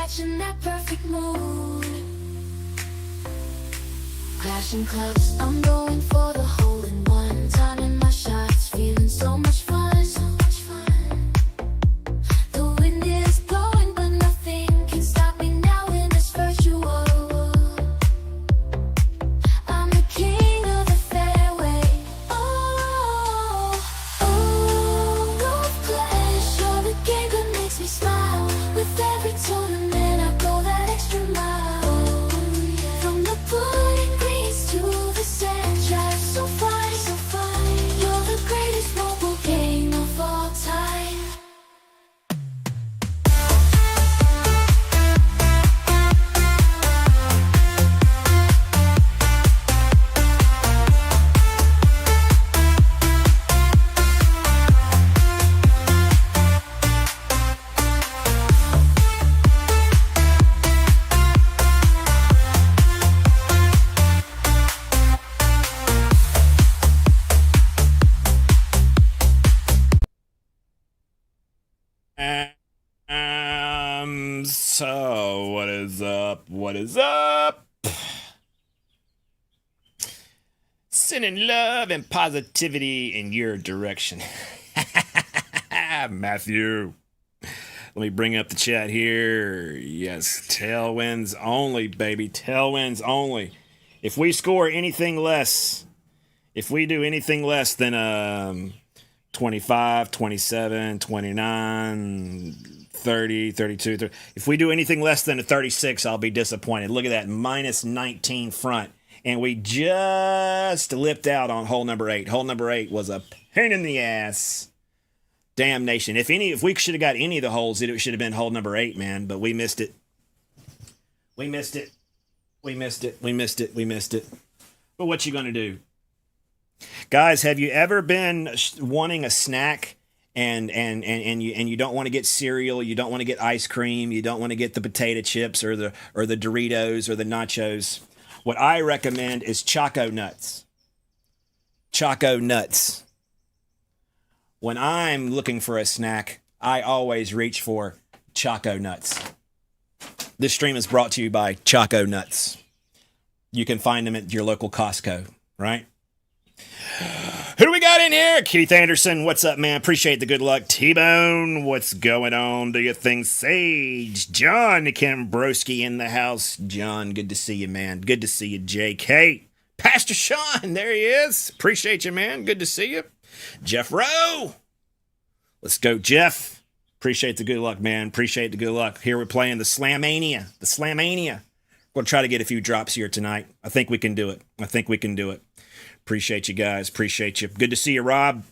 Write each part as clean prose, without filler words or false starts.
catching that perfect mood. Clashing clubs, I'm going for the hole in one. Timing my shots, feeling so much fun, so much fun. The wind is blowing, but nothing can stop me now in this virtual world. I'm the king of the fairway. Oh, oh, no pleasure. The game that makes me smile. With every tournament, I go that extra mile. From the putting greens to the sand track, so fun, so fun. You're the greatest mobile game of all time. So what is up? What is up? Sending love and positivity in your direction. Matthew. Let me bring up the chat here. Yes, tailwinds only, baby. Tailwinds only. If we score anything less, if we do anything less than 25, 27, 29, 30, 32, 30. If we do anything less than a 36, I'll be disappointed. Look at that, minus 19 front. And we just lipped out on hole number 8. Hole number 8 was a pain in the ass. Damnation. If we should have got any of the holes, it should have been hole number 8, man. But we missed it. We missed it. We missed it. We missed it. We missed it. But what you gonna do? Guys, have you ever been wanting a snack and you don't want to get cereal, you don't want to get ice cream, you don't want to get the potato chips or the Doritos or the nachos? What I recommend is Choco Nuts. Choco Nuts. When I'm looking for a snack, I always reach for Choco Nuts. This stream is brought to you by Choco Nuts. You can find them at your local Costco, right? Who do we got in here? Keith Anderson, what's up, man? Appreciate the good luck. T-Bone, what's going on? Do you think Sage? John Cambrowski in the house. John, good to see you, man. Good to see you, JK. Pastor Sean, there he is. Appreciate you, man. Good to see you. Jeff Rowe. Let's go, Jeff. Appreciate the good luck, man. Appreciate the good luck. Here we're playing the Slamania. The Slamania. We'll try to get a few drops here tonight. I think we can do it. I think we can do it. Appreciate you guys. Appreciate you. Good to see you, Rob.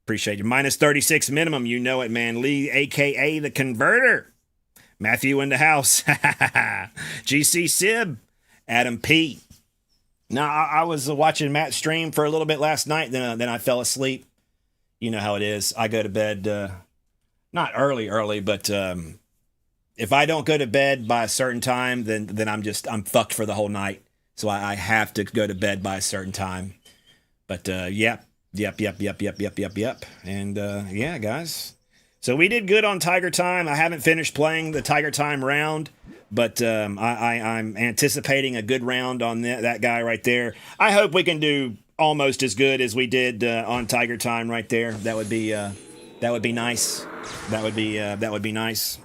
Appreciate you. Minus 36 minimum. You know it, man. Lee, a.k.a. the Converter. Matthew in the house. GC Sib. Adam P. Now, I was watching Matt stream for a little bit last night. Then I fell asleep. You know how it is. I go to bed, not early, but if I don't go to bed by a certain time, then I'm fucked for the whole night. So I have to go to bed by a certain time. But yep. And yeah, guys. So we did good on Tiger Time. I haven't finished playing the Tiger Time round, but I'm anticipating a good round on that guy right there. I hope we can do almost as good as we did on Tiger Time right there. That would be nice. That would be nice.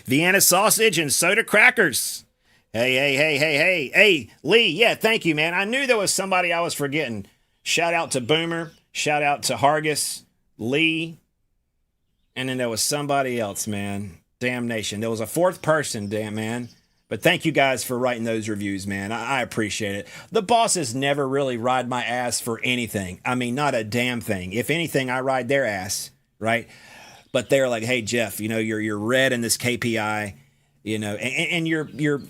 Vienna sausage and soda crackers. Hey, Lee, yeah, thank you, man. I knew there was somebody I was forgetting. Shout out to Boomer, shout out to Hargis, Lee, and then there was somebody else, man. Damnation. There was a fourth person, damn, man. But thank you guys for writing those reviews, man. I appreciate it. The bosses never really ride my ass for anything. I mean, not a damn thing. If anything, I ride their ass, right? But they're like, hey, Jeff, you know, you're red in this KPI, you know, and you're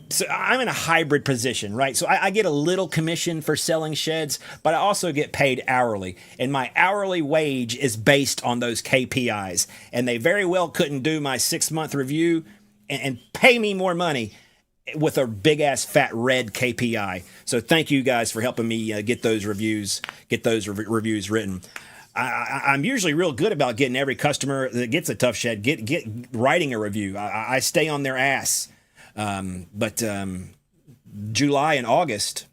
so I'm in a hybrid position, right? So I get a little commission for selling sheds, but I also get paid hourly. And my hourly wage is based on those KPIs. And they very well couldn't do my 6-month review and pay me more money with a big ass fat red KPI. So thank you guys for helping me get those reviews written. I'm usually real good about getting every customer that gets a Tough Shed get writing a review. I stay on their ass. But July and August,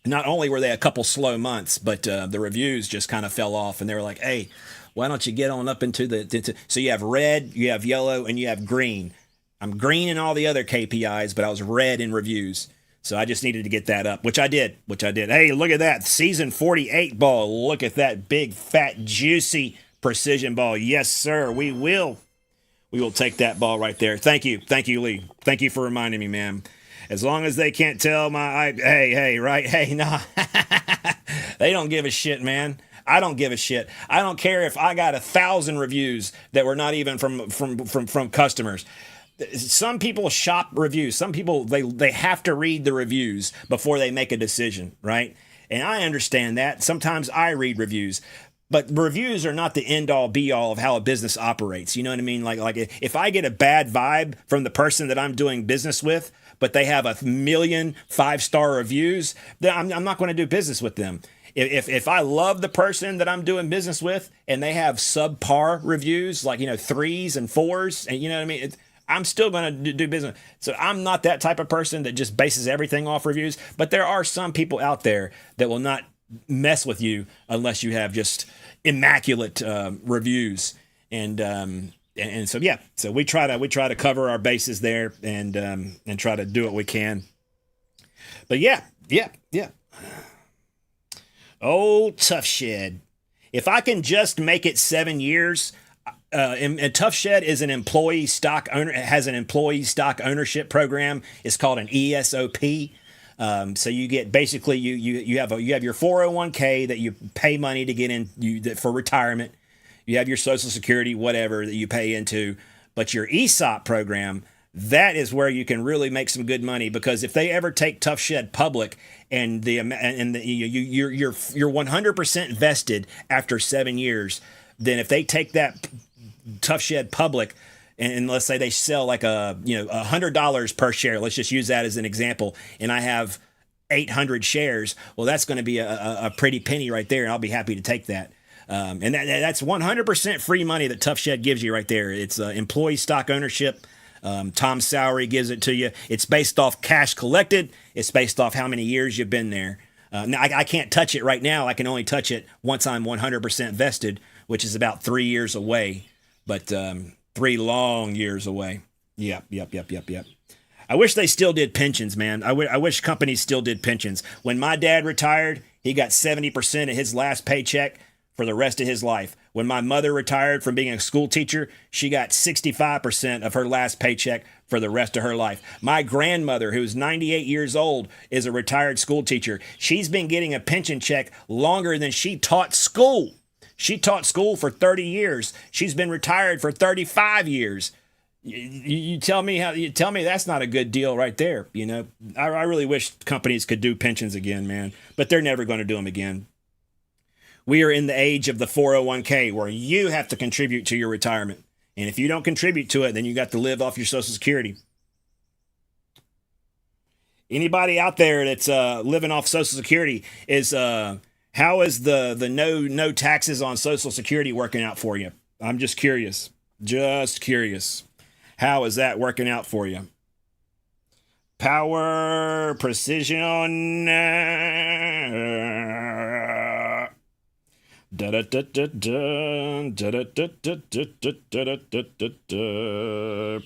not only were they a couple slow months, but the reviews just kind of fell off, and they were like, "Hey, why don't you get on up into so you have red, you have yellow, and you have green. I'm green in all the other KPIs, but I was red in reviews." So I just needed to get that up, which I did. Hey, look at that. Season 48 ball. Look at that big, fat, juicy precision ball. Yes, sir. We will take that ball right there. Thank you, Lee. Thank you for reminding me, man. As long as they can't tell hey, right? Hey, nah. They don't give a shit, man. I don't give a shit. I don't care if I got 1,000 reviews that were not even from customers. Some people shop reviews. Some people, they have to read the reviews before they make a decision, right? And I understand that. Sometimes I read reviews. But reviews are not the end all be all of how a business operates. You know what I mean? Like if I get a bad vibe from the person that I'm doing business with, but they have 1 million 5-star reviews, then I'm not going to do business with them. If I love the person that I'm doing business with and they have subpar reviews, like, 3s and 4s, and you know what I mean? I'm still going to do business. So I'm not that type of person that just bases everything off reviews. But there are some people out there that will not mess with you unless you have just immaculate reviews. And so yeah, so we try to cover our bases there and try to do what we can. But yeah. Oh, Tough Shed. If I can just make it 7 years. And Tough Shed is an employee stock owner. It has an employee stock ownership program. It's called an ESOP. So you get basically you have your 401k that you pay money to get in for retirement. You have your Social Security, whatever that you pay into, but your ESOP program, that is where you can really make some good money, because if they ever take Tough Shed public and you're 100% vested after 7 years, then if they take that Tough Shed public, and let's say they sell like $100 per share, let's just use that as an example, and I have 800 shares, well, that's going to be a pretty penny right there, and I'll be happy to take that. And that's 100% free money that Tough Shed gives you right there. It's employee stock ownership. Tom's salary gives it to you. It's based off cash collected. It's based off how many years you've been there. Now, I can't touch it right now. I can only touch it once I'm 100% vested, which is about 3 years away. But 3 long years away. Yep. I wish they still did pensions, man. I wish companies still did pensions. When my dad retired, he got 70% of his last paycheck for the rest of his life. When my mother retired from being a school teacher, she got 65% of her last paycheck for the rest of her life. My grandmother, who's 98 years old, is a retired school teacher. She's been getting a pension check longer than she taught school. She taught school for 30 years. She's been retired for 35 years. You tell me that's not a good deal right there. I really wish companies could do pensions again, man, but they're never going to do them again. We are in the age of the 401k where you have to contribute to your retirement. And if you don't contribute to it, then you got to live off your Social Security. Anybody out there that's living off Social Security how is the no taxes on Social Security working out for you? I'm just curious. How is that working out for you? Power, precision.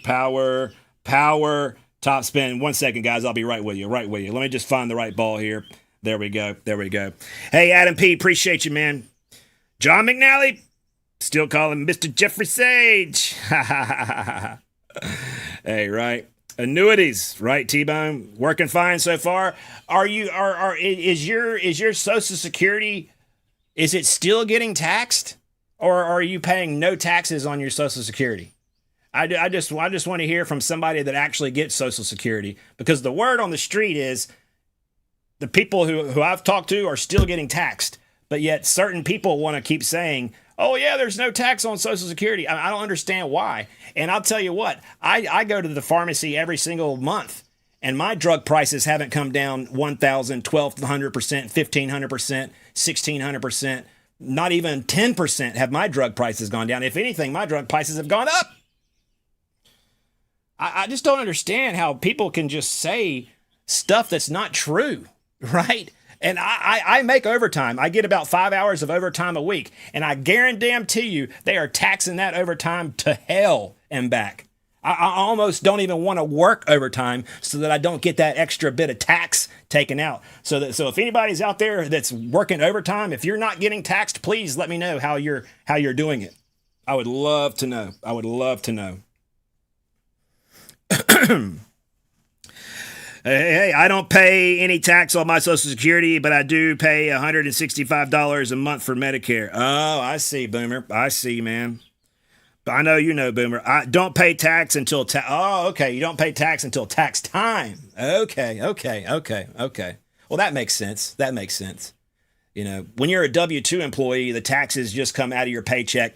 Power, top spin. 1 second, guys. I'll be right with you. Let me just find the right ball here. There we go. Hey, Adam P., appreciate you, man. John McNally, still call him Mr. Jeffrey Sage. Hey, right. Annuities, right, T-Bone? Working fine so far. Is your Social Security, is it still getting taxed? Or are you paying no taxes on your Social Security? I just want to hear from somebody that actually gets Social Security, because the word on the street is the people who I've talked to are still getting taxed, but yet certain people want to keep saying, oh yeah, there's no tax on Social Security. I don't understand why. And I'll tell you what, I go to the pharmacy every single month, and my drug prices haven't come down 1,000, 1,200%, 1,500%, 1,600%, Not even 10% have my drug prices gone down. If anything, my drug prices have gone up. I just don't understand how people can just say stuff that's not true, right? And I make overtime. I get about 5 hours of overtime a week. And I guarantee you, they are taxing that overtime to hell and back. I almost don't even want to work overtime so that I don't get that extra bit of tax taken out. So if anybody's out there that's working overtime, if you're not getting taxed, please let me know how you're doing it. I would love to know. I would love to know. Hey, I don't pay any tax on my Social Security, but I do pay $165 a month for Medicare. Oh, I see, Boomer. I see, man. But I know you know, Boomer. I don't pay tax until oh, okay. You don't pay tax until tax time. Okay. Well, that makes sense. That makes sense. You know, when you're a W-2 employee, the taxes just come out of your paycheck,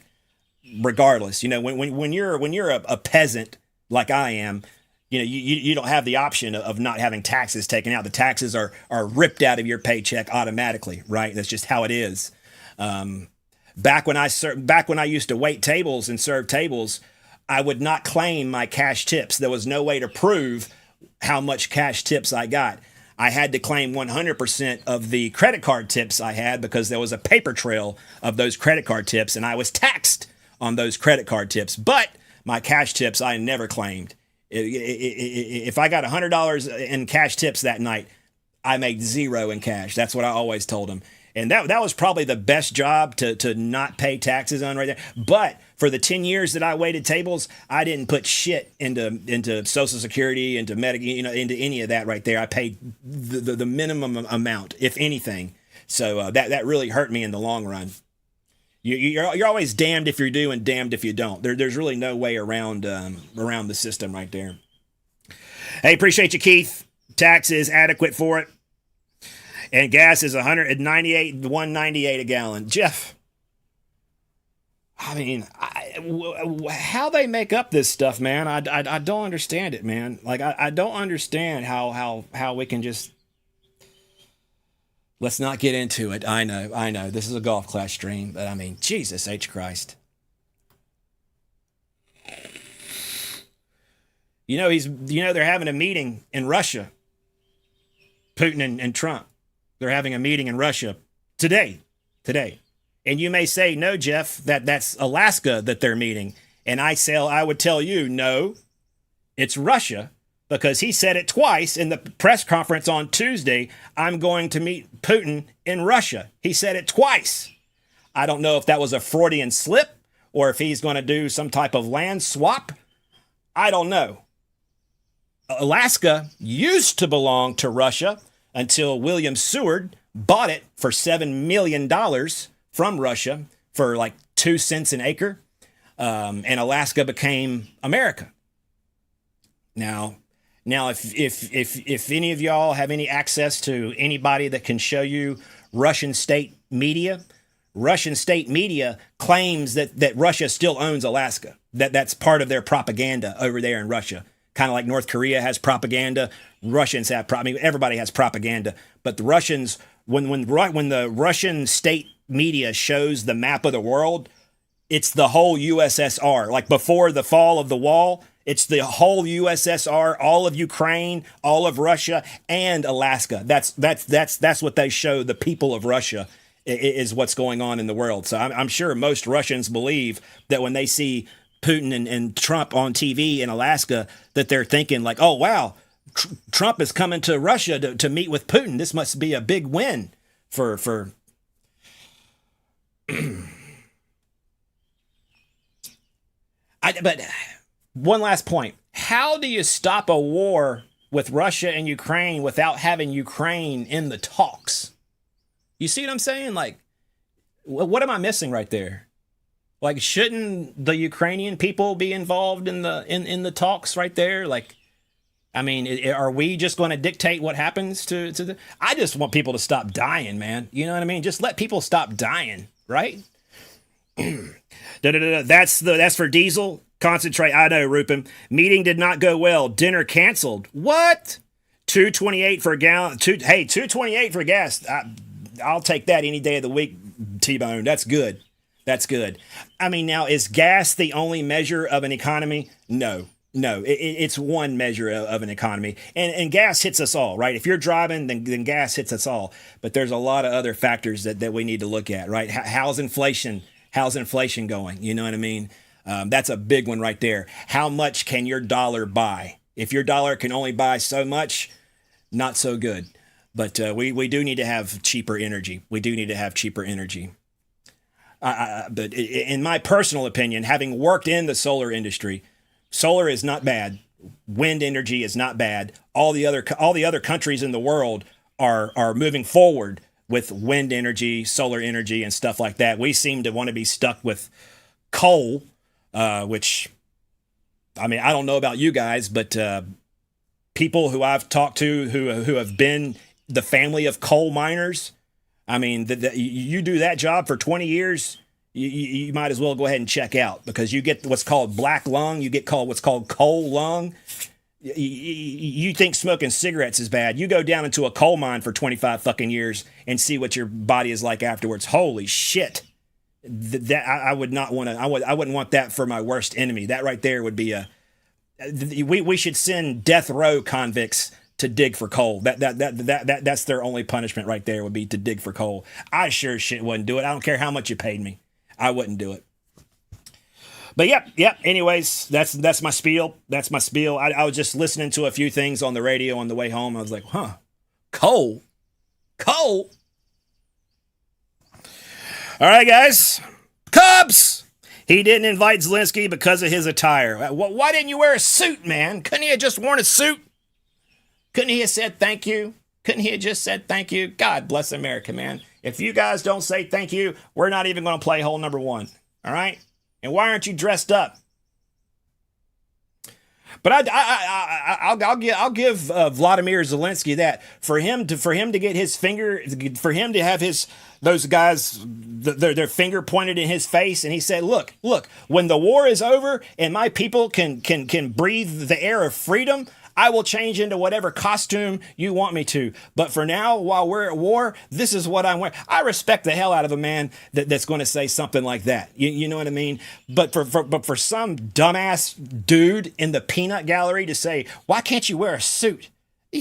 regardless. You know, when you're a peasant like I am. You know, you don't have the option of not having taxes taken out. The taxes are ripped out of your paycheck automatically, right? That's just how it is. Back when I used to wait tables and serve tables, I would not claim my cash tips. There was no way to prove how much cash tips I got. I had to claim 100% of the credit card tips I had because there was a paper trail of those credit card tips, and I was taxed on those credit card tips. But my cash tips I never claimed. If I got $100 in cash tips that night, I made zero in cash. That's what I always told them. And that was probably the best job to not pay taxes on right there. But for the 10 years that I waited tables, I didn't put shit into Social Security, into Medicaid, into any of that right there. I paid the minimum amount, if anything. So that really hurt me in the long run. You're always damned if you do and damned if you don't. There's really no way around the system right there. Hey, appreciate you, Keith. Tax is adequate for it. And gas is $198 a gallon. Jeff, I mean, how they make up this stuff, man, I don't understand it, man. Like, I don't understand how we can just... Let's not get into it. I know. This is a golf class stream, but I mean, Jesus H. Christ. They're having a meeting in Russia. Putin and Trump. They're having a meeting in Russia today. And you may say, no, Jeff, that's Alaska that they're meeting. And I would tell you, no, it's Russia. Because he said it twice in the press conference on Tuesday, I'm going to meet Putin in Russia. He said it twice. I don't know if that was a Freudian slip or if he's going to do some type of land swap. I don't know. Alaska used to belong to Russia until William Seward bought it for $7 million from Russia for like 2 cents an acre. And Alaska became America. Now, if any of y'all have any access to anybody that can show you Russian state media claims that Russia still owns Alaska. That's part of their propaganda over there in Russia. Kind of like North Korea has propaganda. Russians have everybody has propaganda. But the Russians, when the Russian state media shows the map of the world, it's the whole USSR. Like before the fall of the wall, it's the whole USSR, all of Ukraine, all of Russia, and Alaska. That's what they show the people of Russia is what's going on in the world. So I'm sure most Russians believe that when they see Putin and Trump on TV in Alaska, that they're thinking like, oh, wow, Trump is coming to Russia to meet with Putin. This must be a big win for But one last point. How do you stop a war with Russia and Ukraine without having Ukraine in the talks? You see what I'm saying? Like, what am I missing right there? Like, shouldn't the Ukrainian people be involved in the talks right there? Like, I mean, are we just going to dictate what happens to the... I just want people to stop dying, man. You know what I mean? Just let people stop dying, right? That's for Diesel. Concentrate. I know, Rupin. Meeting did not go well. Dinner canceled. What? $2.28 for a gallon. $2.28 for gas. I'll take that any day of the week, T-Bone. That's good. That's good. I mean, now, is gas the only measure of an economy? No. No, it's one measure of an economy. And gas hits us all, right? If you're driving, then gas hits us all. But there's a lot of other factors that we need to look at, right? How's inflation? How's inflation going? You know what I mean? That's a big one right there. How much can your dollar buy? If your dollar can only buy so much, not so good. But we do need to have cheaper energy. We do need to have cheaper energy. But in my personal opinion, having worked in the solar industry, solar is not bad. Wind energy is not bad. All the other countries in the world are moving forward with wind energy, solar energy, and stuff like that. We seem to want to be stuck with coal, which, I mean, I don't know about you guys, but people who I've talked to who have been the family of coal miners, I mean, you do that job for 20 years, you might as well go ahead and check out, because you get what's called black lung, you get what's called coal lung. You think smoking cigarettes is bad. You go down into a coal mine for 25 fucking years and see what your body is like afterwards. Holy shit. That I would not want to, I wouldn't want that for my worst enemy. That right there would be we should send death row convicts to dig for coal. That's their only punishment right there, would be to dig for coal. I sure shit wouldn't do it. I don't care how much you paid me. I wouldn't do it. But yep. Anyways, that's my spiel. That's my spiel. I was just listening to a few things on the radio on the way home. I was like, coal. All right, guys. Cubs. He didn't invite Zelensky because of his attire. Why didn't you wear a suit, man? Couldn't he have just worn a suit? Couldn't he have said thank you? Couldn't he have just said thank you? God bless America, man. If you guys don't say thank you, we're not even going to play hole number 1. All right? And why aren't you dressed up? But I'll give Vladimir Zelensky that, for him to get his finger, for him to have those guys their finger pointed in his face, and he said, look, when the war is over and my people can breathe the air of freedom, I will change into whatever costume you want me to. But for now, while we're at war, this is what I'm wearing. I respect the hell out of a man that's going to say something like that. You know what I mean? But for some dumbass dude in the peanut gallery to say, why can't you wear a suit?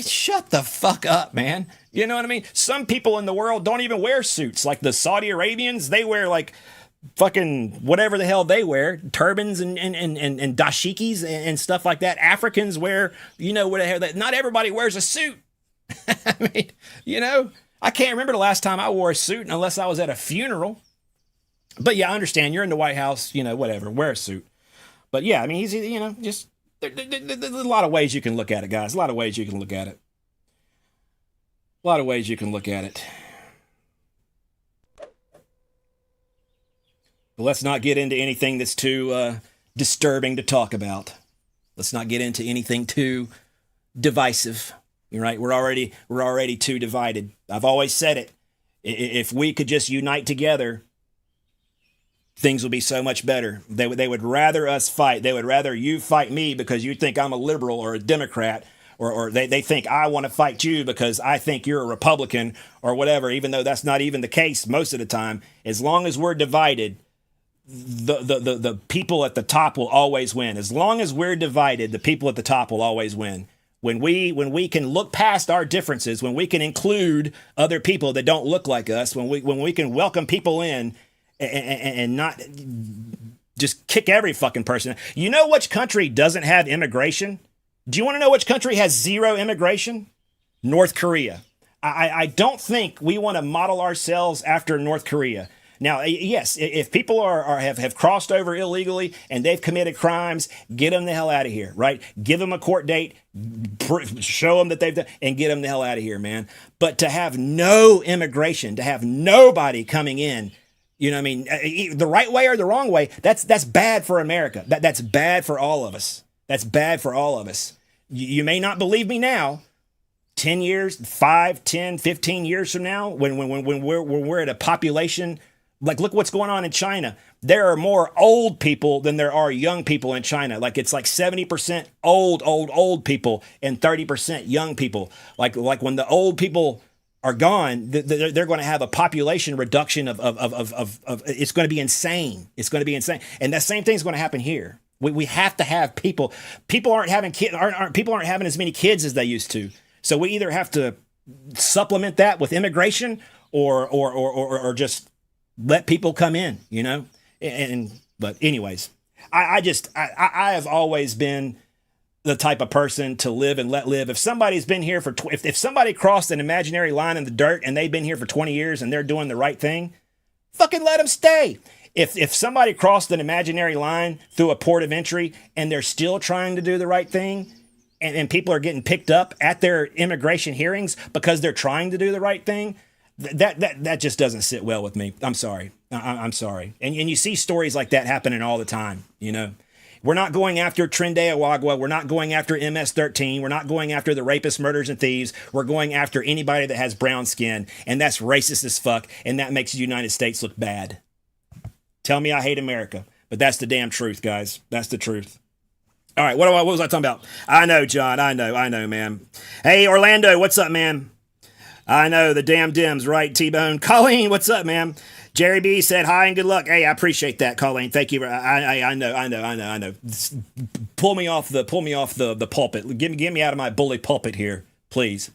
Shut the fuck up, man. You know what I mean? Some people in the world don't even wear suits. Like the Saudi Arabians, they wear like fucking whatever the hell they wear, turbans and dashikis and stuff like that. Africans wear, whatever. Not everybody wears a suit. I mean, I can't remember the last time I wore a suit unless I was at a funeral. But yeah, I understand. You're in the White House, whatever, wear a suit. But yeah, I mean, he's, just, there's a lot of ways you can look at it, guys. A lot of ways you can look at it. But let's not get into anything that's too disturbing to talk about. Let's not get into anything too divisive. You're right. We're already too divided. I've always said it. If we could just unite together, things would be so much better. They would rather us fight. They would rather you fight me because you think I'm a liberal or a Democrat, or they think I want to fight you because I think you're a Republican or whatever, even though that's not even the case most of the time. As long as we're divided, the people at the top will always win. As long as we're divided, the people at the top will always win. When we can look past our differences, when we can include other people that don't look like us, when we can welcome people in and not just kick every fucking person. You know which country doesn't have immigration? Do you want to know which country has zero immigration? North Korea. I don't think we want to model ourselves after North Korea. Now, yes, if people have crossed over illegally and they've committed crimes, get them the hell out of here, right? Give them a court date, show them that they've done, and get them the hell out of here, man. But to have no immigration, to have nobody coming in, you know what I mean, the right way or the wrong way, that's bad for America. That's bad for all of us. That's bad for all of us. You may not believe me now. 10 years, 5, 10, 15 years from now, when we're at a population. Like, look what's going on in China. There are more old people than there are young people in China. Like, it's like 70% old people and 30% young people. Like when the old people are gone, they're going to have a population reduction of it's going to be insane. It's going to be insane. And that same thing is going to happen here. We have to have people. People aren't having kids. People aren't having as many kids as they used to. So we either have to supplement that with immigration or just let people come in, you know? But anyways, I have always been the type of person to live and let live. If somebody's been here for, if somebody crossed an imaginary line in the dirt and they've been here for 20 years and they're doing the right thing, fucking let them stay. If somebody crossed an imaginary line through a port of entry and they're still trying to do the right thing, and people are getting picked up at their immigration hearings because they're trying to do the right thing, that just doesn't sit well with me. I'm sorry. I'm sorry. And you see stories like that happening all the time, you know. We're not going after Trinde Awagwa. We're not going after MS-13. We're not going after the rapists, murderers, and thieves. We're going after anybody that has brown skin, and that's racist as fuck, and that makes the United States look bad. Tell me I hate America, but that's the damn truth, guys. That's the truth. All right, what was I talking about? I know, John. I know, man. Hey, Orlando, what's up, man? I know, the damn Dems, right, T-Bone? Colleen, what's up, man? Jerry B said hi and good luck. Hey, I appreciate that, Colleen. Thank you. I know. Pull me off the pulpit. Get me out of my bully pulpit here. Please.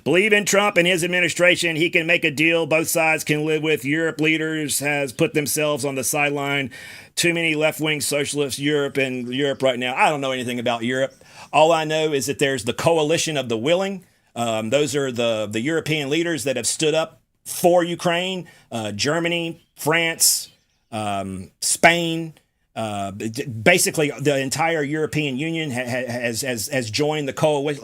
Believe in Trump and his administration. He can make a deal both sides can live with. Europe leaders has put themselves on the sideline. Too many left-wing socialists, Europe right now. I don't know anything about Europe. All I know is that there's the coalition of the willing. Those are the European leaders that have stood up for Ukraine, Germany, France, Spain. Basically, the entire European Union has joined the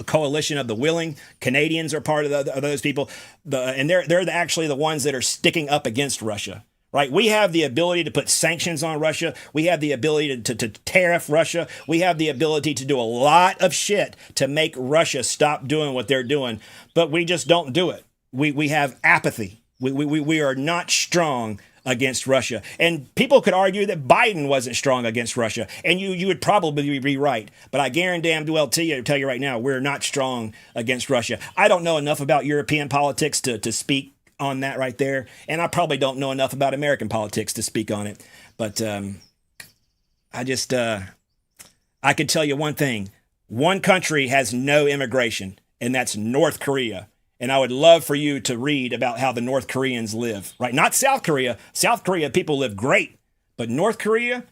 coalition of the willing. Canadians are part of those people, and they're actually the ones that are sticking up against Russia. Right? We have the ability to put sanctions on Russia. We have the ability to tariff Russia. We have the ability to do a lot of shit to make Russia stop doing what they're doing, but we just don't do it. We have apathy. We are not strong against Russia. And people could argue that Biden wasn't strong against Russia, and you would probably be right. But I guarantee well tell you right now, we're not strong against Russia. I don't know enough about European politics to speak on that right there, and I probably don't know enough about American politics to speak on it. But I can tell you one thing. One country has no immigration, and that's North Korea. And I would love for you to read about how the North Koreans live, right? Not South Korea. South Korea people live great, but North Korea,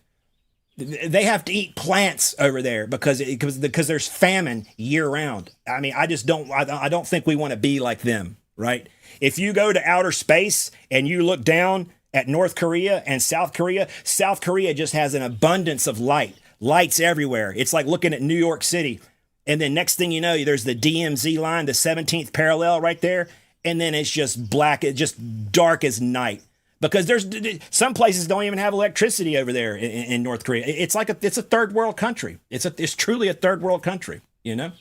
they have to eat plants over there because there's famine year round. I mean, I don't think we want to be like them, right? If you go to outer space and you look down at North Korea and South Korea just has an abundance of lights everywhere. It's like looking at New York City. And then next thing you know, there's the DMZ line, the 17th parallel right there. And then it's just black, it's just dark as night. Because there's some places don't even have electricity over there in North Korea. It's a third world country. It's truly a third world country, you know?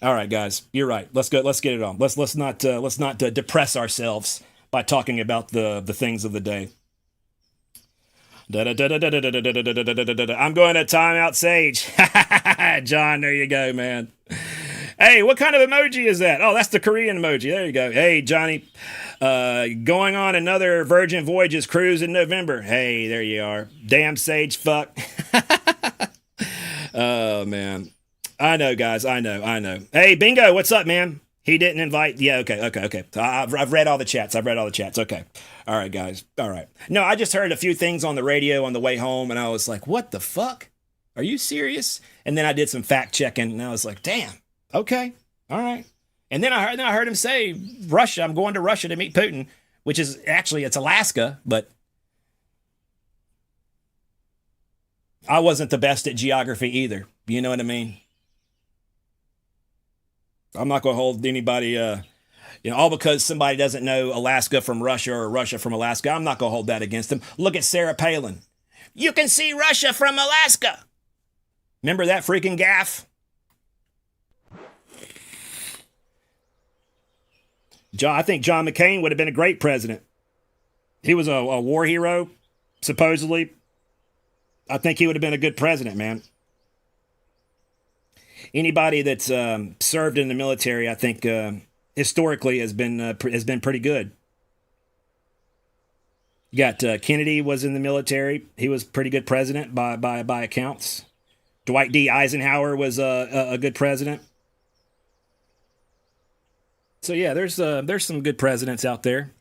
All right, guys, you're right. Let's go. Let's get it on. Let's not depress ourselves by talking about the things of the day. I'm going to timeout, Sage. John, there you go, man. Hey, what kind of emoji is that? Oh, that's the Korean emoji. There you go. Hey, Johnny. Going on another Virgin Voyages cruise in November. Hey, there you are. Damn Sage fuck. Oh, man. I know, guys. I know. Hey, Bingo, what's up, man? He didn't invite. Yeah, okay. I've read all the chats. Okay. All right, guys. All right. No, I just heard a few things on the radio on the way home, and I was like, what the fuck? Are you serious? And then I did some fact checking, and I was like, damn. Okay. All right. And then I heard him say, Russia, I'm going to Russia to meet Putin, which is actually, it's Alaska, but I wasn't the best at geography either. You know what I mean? I'm not going to hold anybody, all because somebody doesn't know Alaska from Russia or Russia from Alaska. I'm not going to hold that against them. Look at Sarah Palin. You can see Russia from Alaska. Remember that freaking gaffe? I think John McCain would have been a great president. He was a war hero, supposedly. I think he would have been a good president, man. Anybody that's served in the military, I think historically has been pretty good. You got Kennedy was in the military. He was a pretty good president by accounts. Dwight D. Eisenhower was a good president. So yeah, there's some good presidents out there.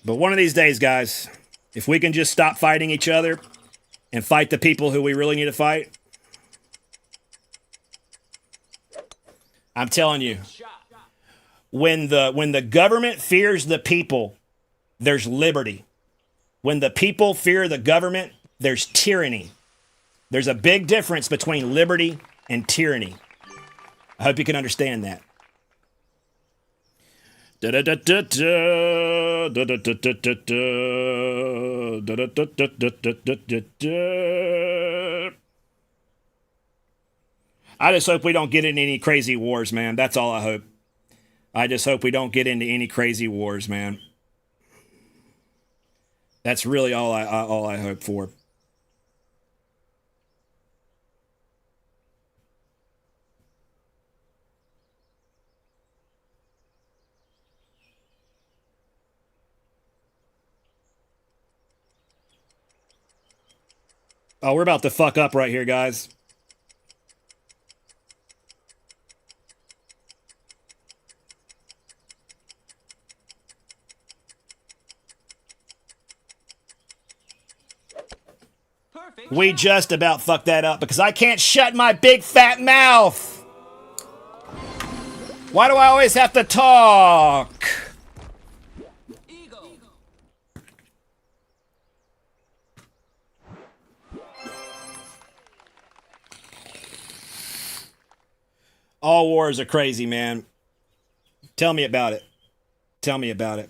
But one of these days, guys, if we can just stop fighting each other and fight the people who we really need to fight, I'm telling you, when the government fears the people, there's liberty. When the people fear the government, there's tyranny. There's a big difference between liberty and tyranny. I hope you can understand that. I just hope we don't get into any crazy wars, man. That's all I hope. I just hope we don't get into any crazy wars, man. That's really all I hope for. Oh, we're about to fuck up right here, guys. We just about fucked that up because I can't shut my big fat mouth. Why do I always have to talk? All wars are crazy, man. Tell me about it. Tell me about it.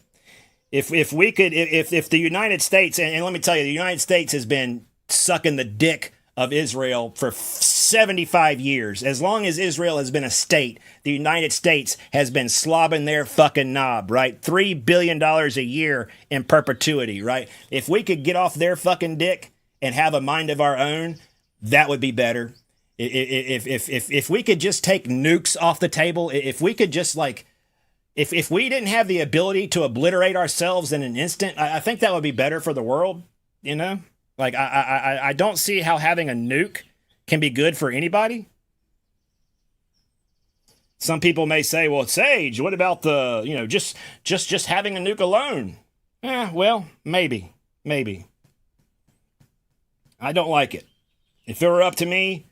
If we could, if the United States, and let me tell you, the United States has been sucking the dick of Israel for 75 years. As long as Israel has been a state, the United States has been slobbing their fucking knob, right? $3 billion a year in perpetuity, right? If we could get off their fucking dick and have a mind of our own, that would be better. If we could just take nukes off the table, if we could just like, if we didn't have the ability to obliterate ourselves in an instant, I think that would be better for the world, you know? Like, I don't see how having a nuke can be good for anybody. Some people may say, well, Sage, what about the, you know, just having a nuke alone? Well, maybe. I don't like it. If it were up to me,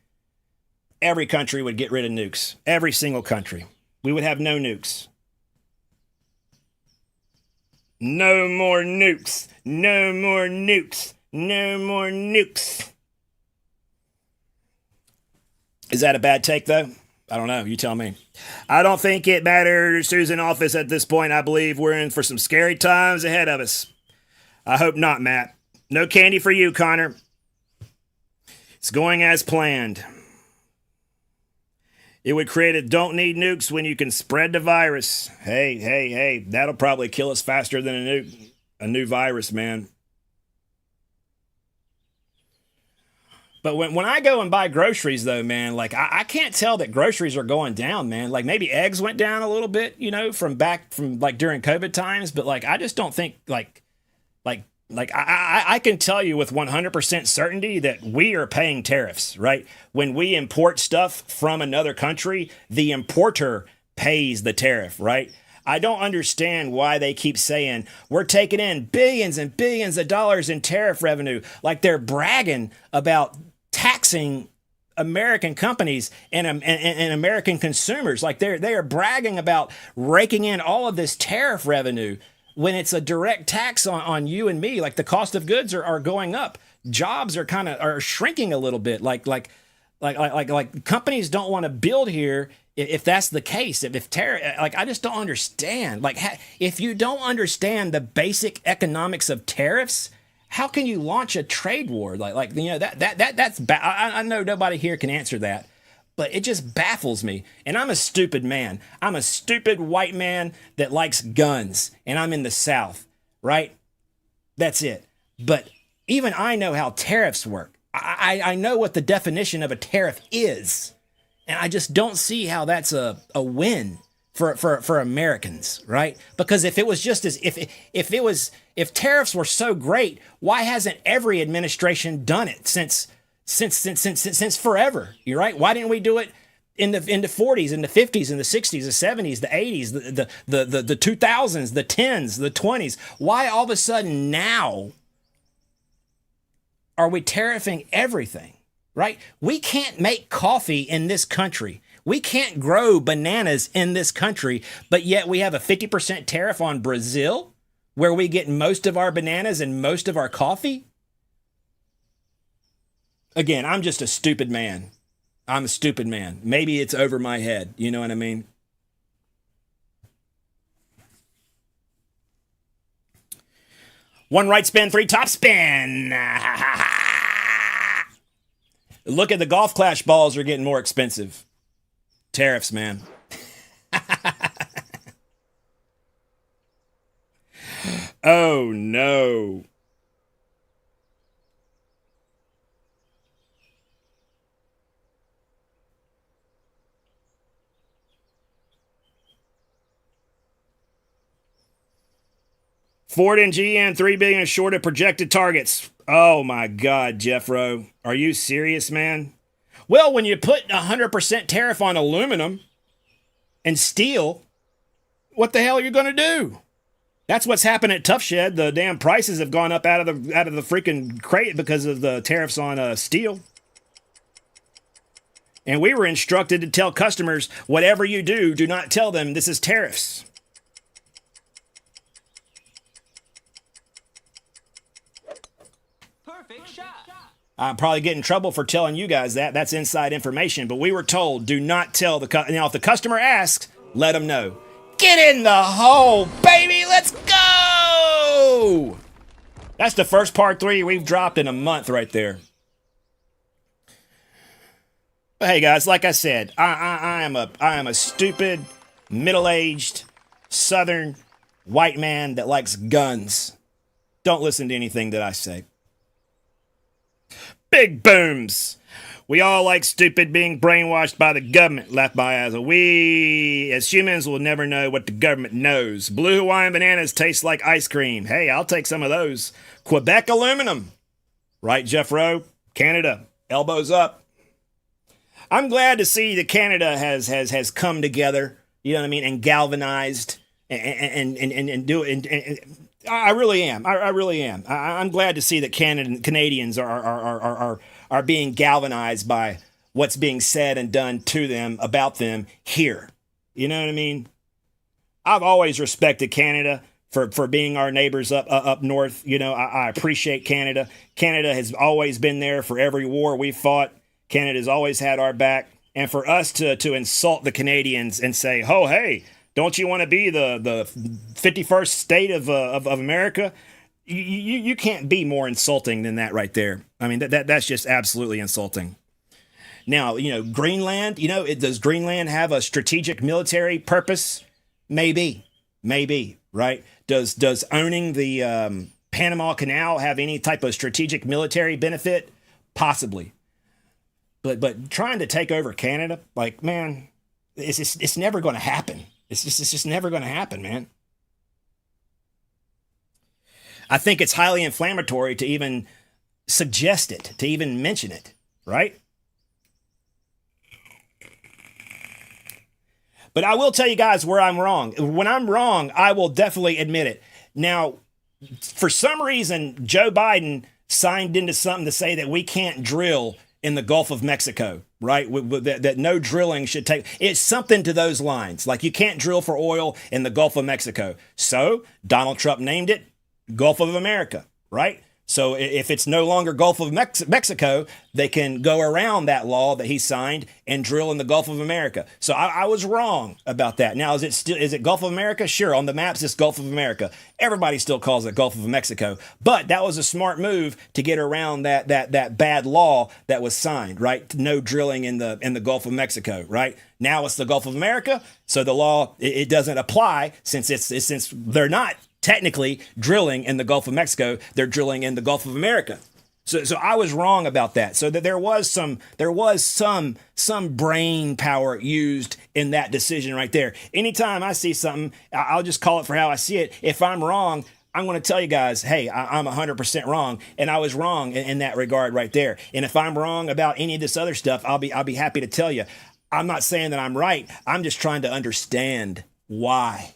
every country would get rid of nukes. Every single country. We would have no nukes. No more nukes. No more nukes. No more nukes. Is that a bad take, though? I don't know. You tell me. I don't think it matters who's in office at this point. I believe we're in for some scary times ahead of us. I hope not, Matt. No candy for you, Connor. It's going as planned. It would create a don't need nukes when you can spread the virus. Hey, that'll probably kill us faster than a nuke. A new virus, man. But when I go and buy groceries, though, man, like I can't tell that groceries are going down, man. Like maybe eggs went down a little bit, you know, from like during COVID times. But like I just don't think I can tell you with 100% certainty that we are paying tariffs, right? When we import stuff from another country, the importer pays the tariff, right? I don't understand why they keep saying we're taking in billions and billions of dollars in tariff revenue, like they're bragging about taxing American companies and American consumers. Like they are bragging about raking in all of this tariff revenue when it's a direct tax on you and me. Like the cost of goods are going up. Jobs are shrinking a little bit. Like companies don't want to build here if that's the case. If tariff, like I just don't understand. Like if you don't understand the basic economics of tariffs, how can you launch a trade war? Like you know that's I know nobody here can answer that. But it just baffles me. And I'm a stupid man. I'm a stupid white man that likes guns. And I'm in the South, right? That's it. But even I know how tariffs work. I know what the definition of a tariff is, and I just don't see how that's a win for Americans, right? Because if it was just as if tariffs were so great, why hasn't every administration done it since forever? You're right. Why didn't we do it in the 40s, in the 50s, in the 60s, the 70s, the 80s, the 2000s, the 10s, the 20s? Why all of a sudden now are we tariffing everything, right? We can't make coffee in this country. We can't grow bananas in this country, but yet we have a 50% tariff on Brazil, where we get most of our bananas and most of our coffee. Again, I'm just a stupid man. I'm a stupid man. Maybe it's over my head. You know what I mean? One right spin, three top spin. Look at the golf clash balls are getting more expensive. Tariffs, man. Oh, no. Ford and GM 3 billion short of projected targets. Oh my God, Jeffro. Are you serious, man? Well, when you put 100% tariff on aluminum and steel, what the hell are you going to do? That's what's happened at Tough Shed. The damn prices have gone up out of the freaking crate because of the tariffs on steel. And we were instructed to tell customers, whatever you do, do not tell them this is tariffs. I'm probably getting in trouble for telling you guys that. That's inside information. But we were told, do not tell the customer. Now, if the customer asks, let them know. Get in the hole, baby. Let's go. That's the first part 3 we've dropped in a month right there. But hey, guys, like I said, I am a stupid, middle-aged, southern, white man that likes guns. Don't listen to anything that I say. Big booms. We all like stupid being brainwashed by the government. Laugh my eyes. We, as humans, will never know what the government knows. Blue Hawaiian bananas taste like ice cream. Hey, I'll take some of those. Quebec aluminum. Right, Jeff Rowe? Canada. Elbows up. I'm glad to see that Canada has come together, you know what I mean, and galvanized and do it. And I really am. I really am. I'm glad to see that Canadians are being galvanized by what's being said and done to them, about them here. You know what I mean? I've always respected Canada for being our neighbors up north. You know, I appreciate Canada. Canada has always been there for every war we fought. Canada's always had our back. And for us to insult the Canadians and say, oh, hey, don't you want to be the 51st state of America? You can't be more insulting than that right there. I mean, that's just absolutely insulting. Now, you know, Greenland, you know, does Greenland have a strategic military purpose? Maybe, right? Does owning the Panama Canal have any type of strategic military benefit? Possibly. But trying to take over Canada, like, man, it's never going to happen. It's just never going to happen, man. I think it's highly inflammatory to even suggest it, to even mention it, right? But I will tell you guys where I'm wrong. When I'm wrong, I will definitely admit it. Now, for some reason, Joe Biden signed into something to say that we can't drill in the Gulf of Mexico, right? That no drilling should take. It's something to those lines. Like you can't drill for oil in the Gulf of Mexico. So Donald Trump named it Gulf of America, right? So if it's no longer Gulf of Mexico, they can go around that law that he signed and drill in the Gulf of America. So I was wrong about that. Now, is it Gulf of America? Sure, on the maps it's Gulf of America. Everybody still calls it Gulf of Mexico. But that was a smart move to get around that bad law that was signed, right? No drilling in the Gulf of Mexico, right? Now it's the Gulf of America, so the law it doesn't apply since they're not technically drilling in the Gulf of Mexico, they're drilling in the Gulf of America. So I was wrong about that. So that there was some brain power used in that decision right there. Anytime I see something, I'll just call it for how I see it. If I'm wrong, I'm going to tell you guys, hey, I'm 100% wrong, and I was wrong in that regard right there. And if I'm wrong about any of this other stuff, I'll be happy to tell you. I'm not saying that I'm right. I'm just trying to understand why.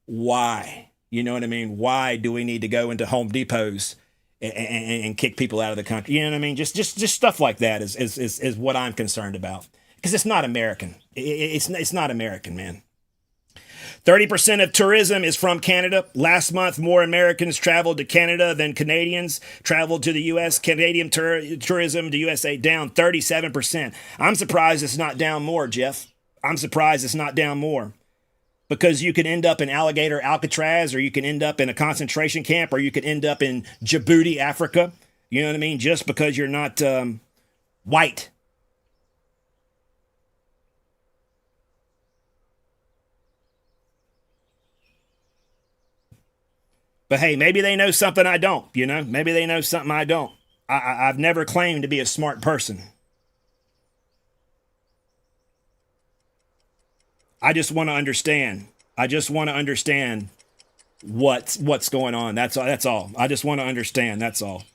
Why? You know what I mean? Why do we need to go into Home Depots and kick people out of the country? You know what I mean? Just stuff like that is what I'm concerned about, because it's not American. It's not American, man. 30% of tourism is from Canada. Last month, more Americans traveled to Canada than Canadians traveled to the U.S. Canadian tourism to USA down 37%. I'm surprised it's not down more, Jeff. I'm surprised it's not down more. Because you can end up in Alligator Alcatraz, or you can end up in a concentration camp, or you could end up in Djibouti, Africa. You know what I mean? Just because you're not white. But hey, maybe they know something I don't, you know? Maybe they know something I don't. I've never claimed to be a smart person. I just want to understand. I just want to understand what's going on. That's all. I just want to understand. That's all.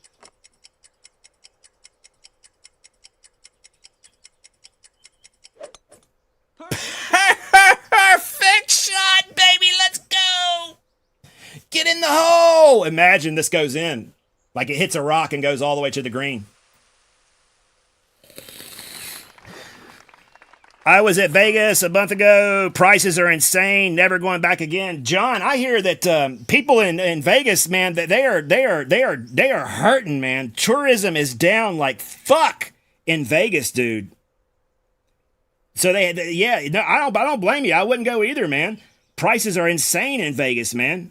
Perfect shot, baby. Let's go. Get in the hole. Imagine this goes in. Like it hits a rock and goes all the way to the green. I was at Vegas a month ago. Prices are insane. Never going back again. John, I hear that people in Vegas, man, that they are hurting, man. Tourism is down like fuck in Vegas, dude. So no, I don't blame you. I wouldn't go either, man. Prices are insane in Vegas, man.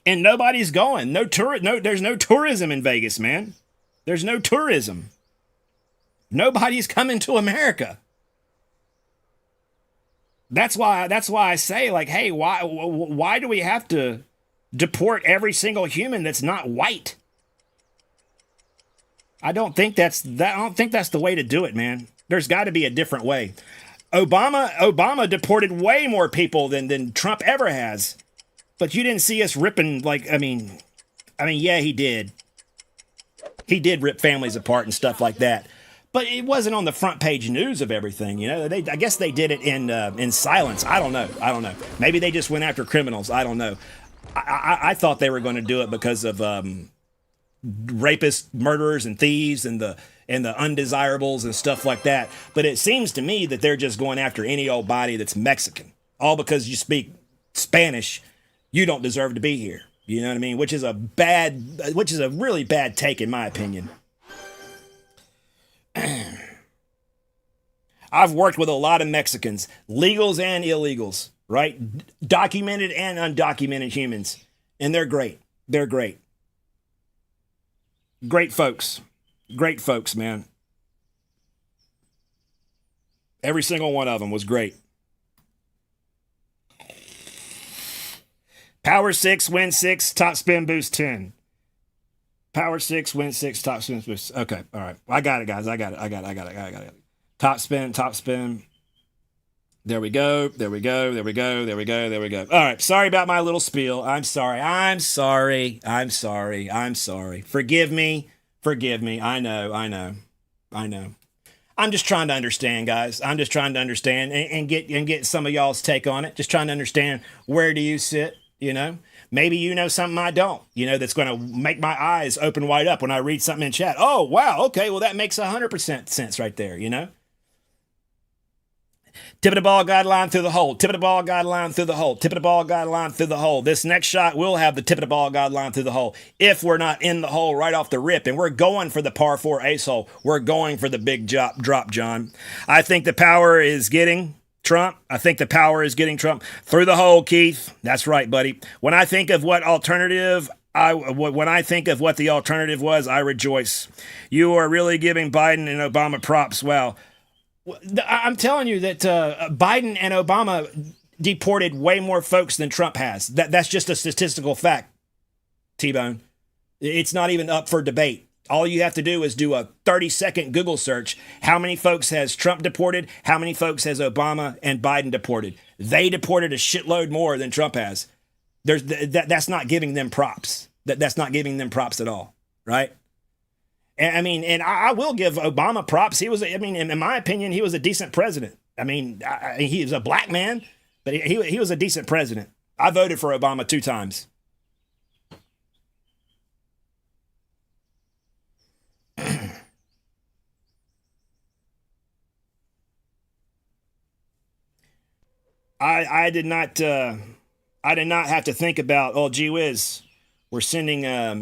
And nobody's going. There's no tourism in Vegas, man. There's no tourism. Nobody's coming to America. That's why I say, like, hey, why do we have to deport every single human that's not white? I don't think that's the way to do it, man. There's got to be a different way. Obama deported way more people than Trump ever has. But you didn't see us ripping, like, I mean, yeah, he did. He did rip families apart and stuff like that. But it wasn't on the front page news of everything, you know. I guess they did it in silence. I don't know. Maybe they just went after criminals. I don't know. I thought they were going to do it because of rapists, murderers, and thieves, and the undesirables and stuff like that. But it seems to me that they're just going after any old body that's Mexican, all because you speak Spanish. You don't deserve to be here. You know what I mean? Which is a really bad take, in my opinion. I've worked with a lot of Mexicans, legals and illegals, right? Documented and undocumented humans. And they're great. They're great. Great folks. Great folks, man. Every single one of them was great. Power 6, win 6, top spin boost 10. Power 6, win 6, top spin boost. Okay, all right. I got it, guys. I got it. Top spin. There we go. All right. Sorry about my little spiel. I'm sorry. Forgive me. I know. I'm just trying to understand, guys. I'm just trying to understand and get some of y'all's take on it. Just trying to understand, where do you sit, you know? Maybe you know something I don't, you know, that's going to make my eyes open wide up when I read something in chat. Oh, wow. Okay. Well, that makes 100% sense right there, you know? Tip of the ball guideline through the hole. Tip of the ball guideline through the hole. Tip of the ball guideline through the hole. This next shot will have the tip of the ball guideline through the hole. If we're not in the hole right off the rip, and we're going for the par 4 ace hole, we're going for the big drop, John. I think the power is getting Trump. Through the hole, Keith. That's right, buddy. When I think of what the alternative was, I rejoice. You are really giving Biden and Obama props. Wow. I'm telling you that Biden and Obama deported way more folks than Trump has. That's just a statistical fact, T-Bone. It's not even up for debate. All you have to do is do a 30-second Google search. How many folks has Trump deported? How many folks has Obama and Biden deported? They deported a shitload more than Trump has. That's not giving them props. That's not giving them props at all, right? And I will give Obama props. He was, in my opinion, he was a decent president. He was a black man, but he was a decent president. I voted for Obama 2 times. I did not have to think about, oh, gee whiz, we're sending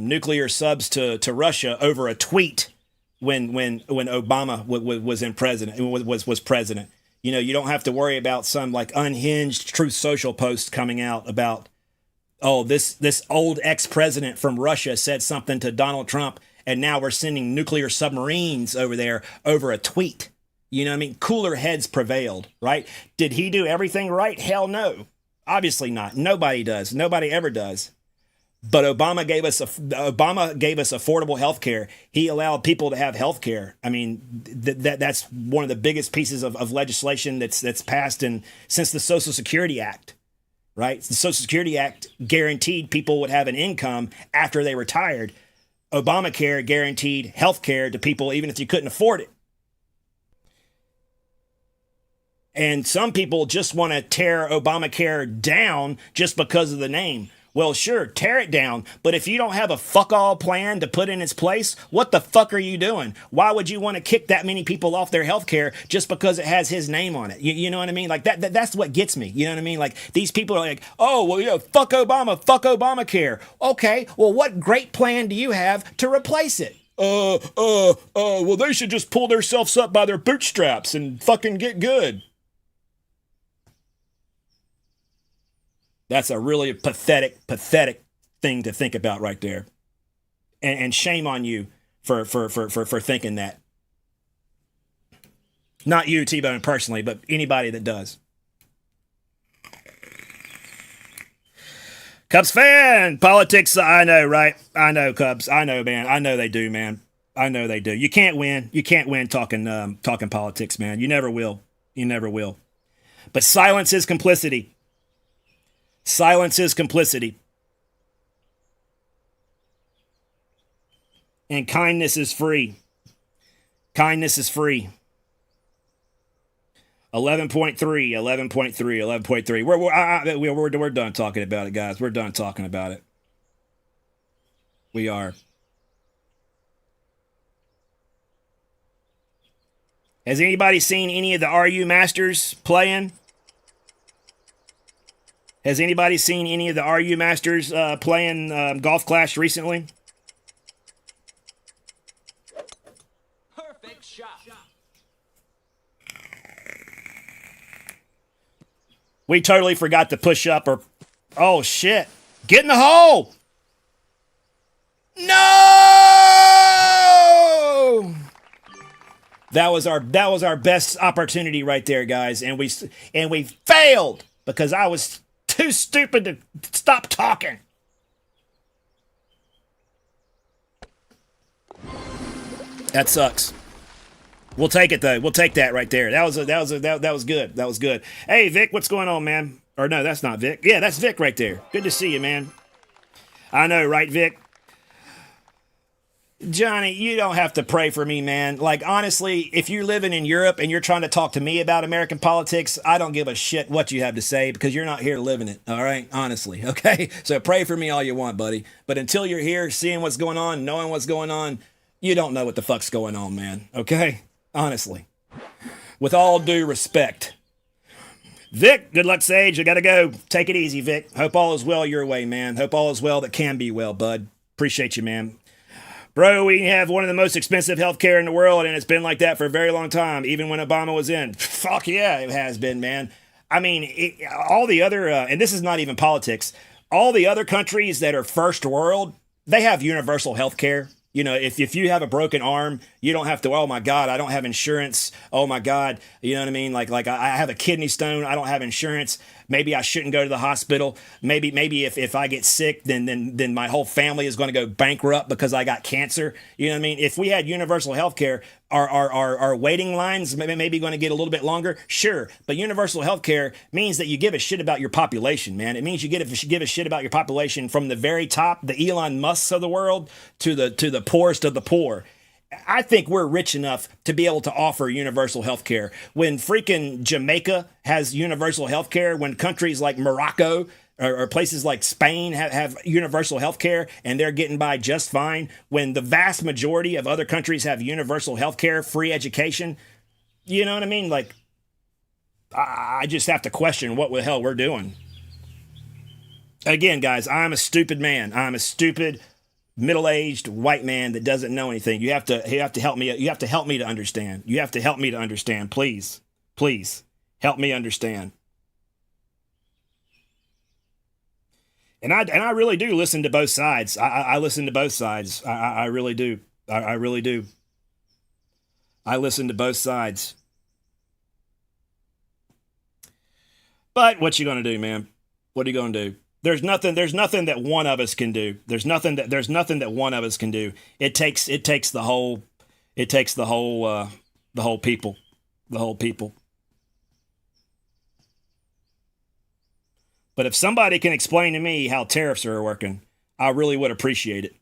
nuclear subs to Russia over a tweet when Obama was president. You know, you don't have to worry about some like unhinged Truth Social post coming out about, oh, this old ex-president from Russia said something to Donald Trump, and now we're sending nuclear submarines over there over a tweet. You know what I mean? Cooler heads prevailed, right? Did he do everything right? Hell no. Obviously not. Nobody does. Nobody ever does. But Obama gave us affordable health care. He allowed people to have health care. That's one of the biggest pieces of legislation that's passed since the Social Security Act, right? The Social Security Act guaranteed people would have an income after they retired. Obamacare guaranteed health care to people even if you couldn't afford it. And some people just want to tear Obamacare down just because of the name. Well, sure, tear it down. But if you don't have a fuck all plan to put in its place, what the fuck are you doing? Why would you want to kick that many people off their health care just because it has his name on it? You know what I mean? Like that's what gets me. You know what I mean? Like these people are like, oh, well, fuck Obama, fuck Obamacare. Okay, well, what great plan do you have to replace it? Well, they should just pull themselves up by their bootstraps and fucking get good. That's a really pathetic thing to think about right there. And shame on you for thinking that. Not you, T-Bone, personally, but anybody that does. Cubs fan, politics, I know, right? I know, Cubs. I know, man. I know they do, man. I know they do. You can't win. You can't win talking politics, man. You never will. You never will. But silence is complicity. Silence is complicity. And kindness is free. Kindness is free. 11.3. We're done talking about it, guys. We're done talking about it. We are. Has anybody seen any of the RU Masters playing? Has anybody seen any of the RU Masters playing Golf Clash recently? Perfect shot. We totally forgot to push up or... Oh, shit. Get in the hole! No! That was our best opportunity right there, guys. And we failed because I was too stupid to stop talking. That sucks. We'll take it though. We'll take that right there. That was good. That was good. Hey Vic, what's going on, man? Or no, that's not Vic. Yeah, that's Vic right there. Good to see you, man. I know, right, Vic? Johnny, you don't have to pray for me, man. Like, honestly, if you're living in Europe and you're trying to talk to me about American politics, I don't give a shit what you have to say because you're not here living it, all right? Honestly, okay? So pray for me all you want, buddy. But until you're here seeing what's going on, knowing what's going on, you don't know what the fuck's going on, man, okay? Honestly. With all due respect. Vic, good luck, Sage. I gotta go. Take it easy, Vic. Hope all is well your way, man. Hope all is well that can be well, bud. Appreciate you, man. Bro, we have one of the most expensive healthcare in the world, and it's been like that for a very long time, even when Obama was in. Fuck yeah, it has been, man. I mean, all the other, and this is not even politics, all the other countries that are first world, they have universal healthcare. You know, if you have a broken arm, you don't have to, oh my God, I don't have insurance. Oh my God, you know what I mean? Like I have a kidney stone, I don't have insurance. Maybe I shouldn't go to the hospital. Maybe if I get sick, then my whole family is going to go bankrupt because I got cancer. You know what I mean? If we had universal health care, our waiting lines maybe going to get a little bit longer. Sure. But universal health care means that you give a shit about your population, man. It means you give a shit about your population from the very top, the Elon Musks of the world, to the poorest of the poor. I think we're rich enough to be able to offer universal health care. When freaking Jamaica has universal health care, when countries like Morocco or places like Spain have universal health care and they're getting by just fine, when the vast majority of other countries have universal health care, free education, you know what I mean? Like, I just have to question what the hell we're doing. Again, guys, I'm a stupid man. I'm a stupid middle-aged white man that doesn't know anything. You have to help me. You have to help me to understand. You have to help me to understand. Please help me understand. And I really do listen to both sides. I listen to both sides. I really do. I really do. I listen to both sides. But what you gonna do, man? What are you gonna do? There's nothing that one of us can do. There's nothing that one of us can do. It takes the whole people. The whole people. But if somebody can explain to me how tariffs are working, I really would appreciate it.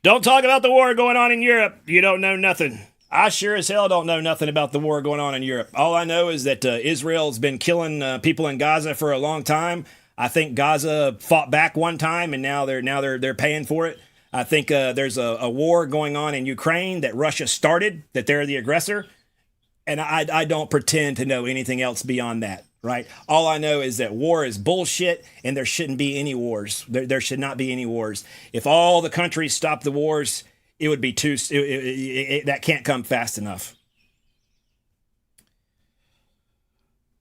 Don't talk about the war going on in Europe. You don't know nothing. I sure as hell don't know nothing about the war going on in Europe. All I know is that Israel's been killing people in Gaza for a long time. I think Gaza fought back one time, and now they're paying for it. I think there's a war going on in Ukraine that Russia started, that they're the aggressor, and I don't pretend to know anything else beyond that. Right. All I know is that war is bullshit and there shouldn't be any wars. There should not be any wars. If all the countries stopped the wars, it would be that can't come fast enough.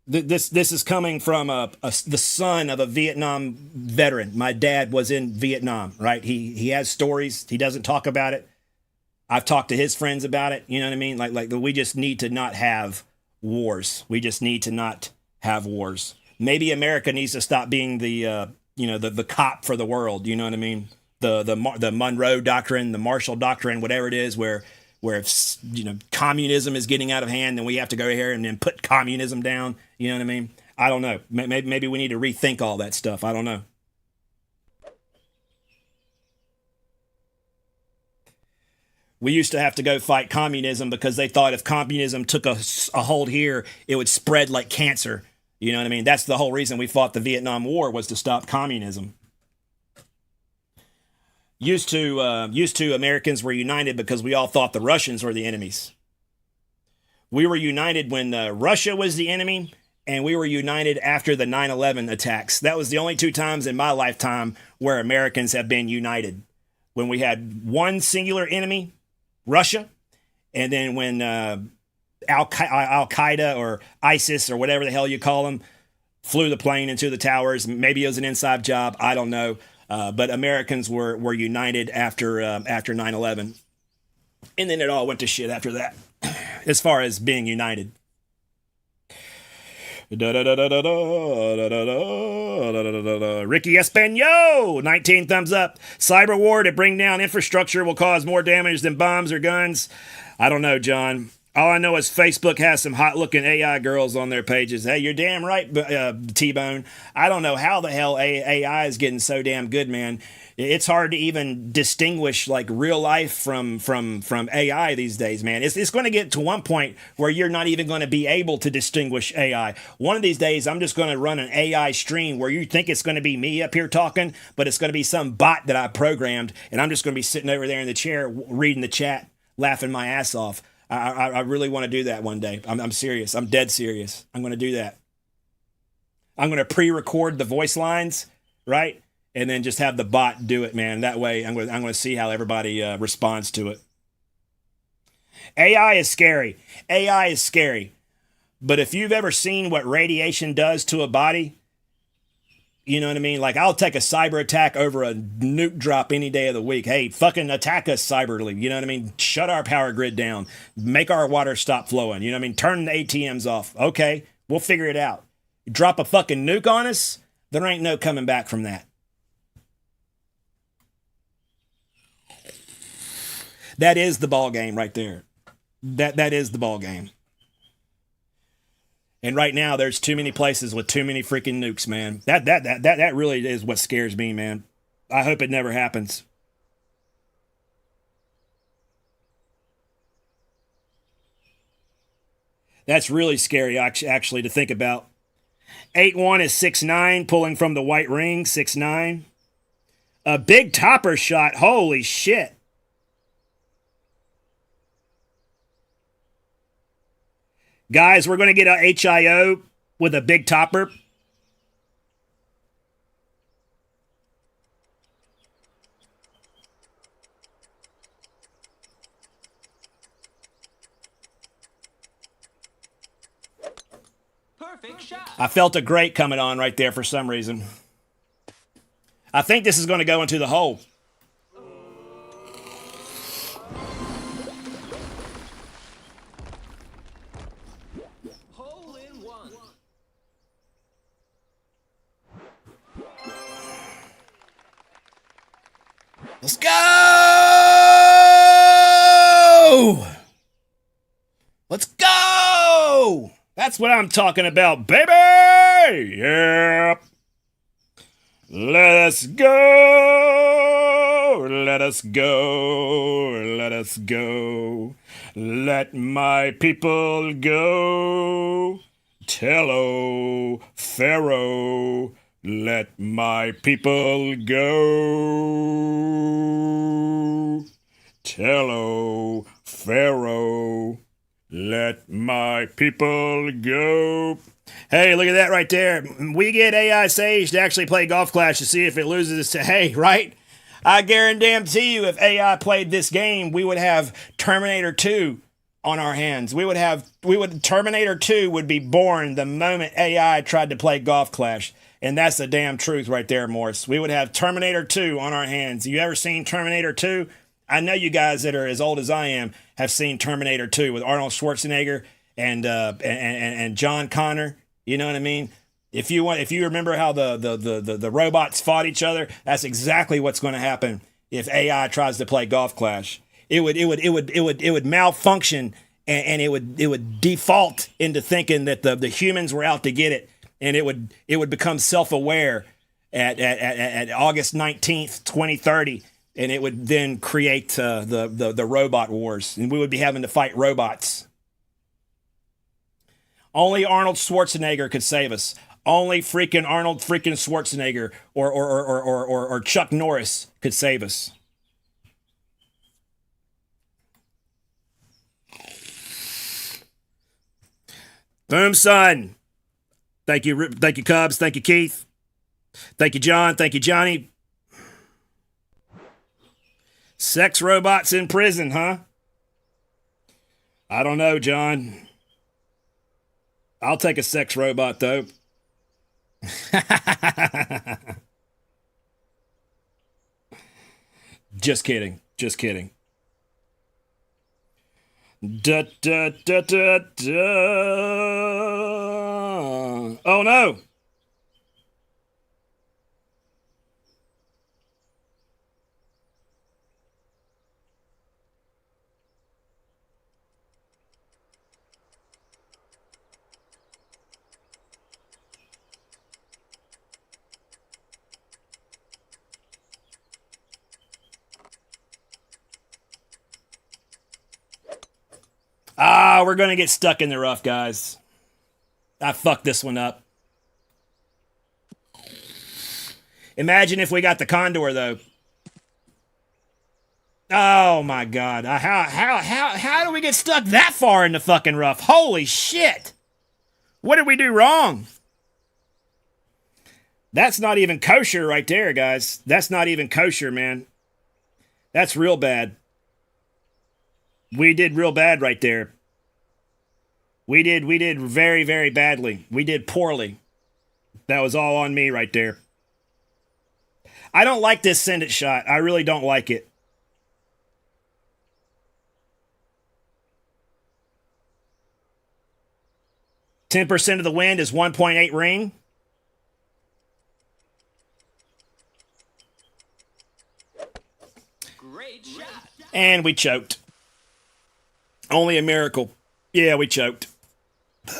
This is coming from the son of a Vietnam veteran. My dad was in Vietnam, right? He has stories. He doesn't talk about it. I've talked to his friends about it. You know what I mean? Like we just need to not have wars. We just need to not have wars. Maybe America needs to stop being the cop for the world. You know what I mean? The Monroe Doctrine, the Marshall Doctrine, whatever it is, where if communism is getting out of hand, then we have to go here and then put communism down. You know what I mean? I don't know. Maybe we need to rethink all that stuff. I don't know. We used to have to go fight communism because they thought if communism took a hold here, it would spread like cancer. You know what I mean? That's the whole reason we fought the Vietnam War, was to stop communism. Used to Americans were united because we all thought the Russians were the enemies. We were united when Russia was the enemy, and we were united after the 9/11 attacks. That was the only two times in my lifetime where Americans have been united. When we had one singular enemy, Russia, and then when Al-Qaeda or ISIS or whatever the hell you call them flew the plane into the towers. Maybe it was an inside job. I don't know. But Americans were united after 9/11. And then it all went to shit after that, as far as being united. Ricky Espanol, 19 thumbs up. Cyber war to bring down infrastructure will cause more damage than bombs or guns. I don't know, John. All I know is Facebook has some hot-looking AI girls on their pages. Hey, you're damn right, T-Bone. I don't know how the hell AI is getting so damn good, man. It's hard to even distinguish like real life from AI these days, man. It's going to get to one point where you're not even going to be able to distinguish AI. One of these days, I'm just going to run an AI stream where you think it's going to be me up here talking, but it's going to be some bot that I programmed, and I'm just going to be sitting over there in the chair reading the chat, laughing my ass off. I really want to do that one day. I'm serious. I'm dead serious. I'm going to do that. I'm going to pre-record the voice lines, right? And then just have the bot do it, man. That way I'm going to see how everybody responds to it. AI is scary. AI is scary. But if you've ever seen what radiation does to a body, You know what I mean? Like, I'll take a cyber attack over a nuke drop any day of the week. Hey, fucking attack us cyberly. You know what I mean? Shut our power grid down. Make our water stop flowing. You know what I mean? Turn the ATMs off. Okay, we'll figure it out. Drop a fucking nuke on us, there ain't no coming back from that. That is the ball game right there. That is the ball game. And right now, there's too many places with too many freaking nukes, man. That really is what scares me, man. I hope it never happens. That's really scary, actually, to think about. 8-1 is 6-9, pulling from the white ring, 6-9. A big topper shot, holy shit. Guys, we're going to get a HIO with a big topper. Perfect shot. I felt a grate coming on right there for some reason. I think this is going to go into the hole. Hole in one. Let's go! Let's go! That's what I'm talking about, baby! Yep. Let us go! Let us go! Let us go! Let my people go! Tell, O Pharaoh, let my people go. Tell, O Pharaoh, let my people go. Hey, look at that right there. We get AI Sage to actually play Golf Clash to see if it loses to, hey, right? I guarantee you if AI played this game, we would have Terminator 2 on our hands. Terminator 2 would be born the moment AI tried to play Golf Clash. And that's the damn truth right there, Morris. We would have Terminator 2 on our hands. You ever seen Terminator 2? I know you guys that are as old as I am have seen Terminator 2 with Arnold Schwarzenegger and John Connor. You know what I mean? If you remember how the robots fought each other, that's exactly what's going to happen if AI tries to play Golf Clash. It would malfunction and it would default into thinking that the humans were out to get it, and it would become self-aware at August 19th, 2030, and it would then create the robot wars, and we would be having to fight robots. Only Arnold Schwarzenegger could save us. Only freaking Arnold freaking Schwarzenegger or Chuck Norris could save us. Boom, son. Thank you, Cubs. Thank you, Keith. Thank you, John. Thank you, Johnny. Sex robots in prison, huh? I don't know, John. I'll take a sex robot, though. Just kidding. Just kidding. Da, da, da, da, da. Oh, no. We're going to get stuck in the rough, guys. I fucked this one up. Imagine if we got the Condor, though. Oh, my God. How do we get stuck that far in the fucking rough? Holy shit. What did we do wrong? That's not even kosher right there, guys. That's not even kosher, man. That's real bad. We did real bad right there. We did very, very badly. We did poorly. That was all on me right there. I don't like this send it shot. I really don't like it. %of the wind is 1.8 ring. Great shot. And we choked. Only a miracle. Yeah, we choked.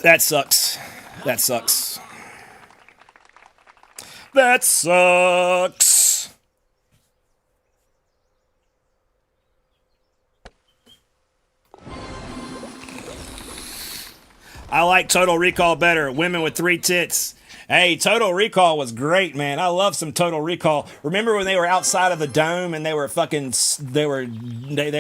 That sucks. That sucks. That sucks. I like Total Recall better. Women with 3 tits. Hey, Total Recall was great, man. I love some Total Recall. Remember when they were outside of the dome and they were fucking, they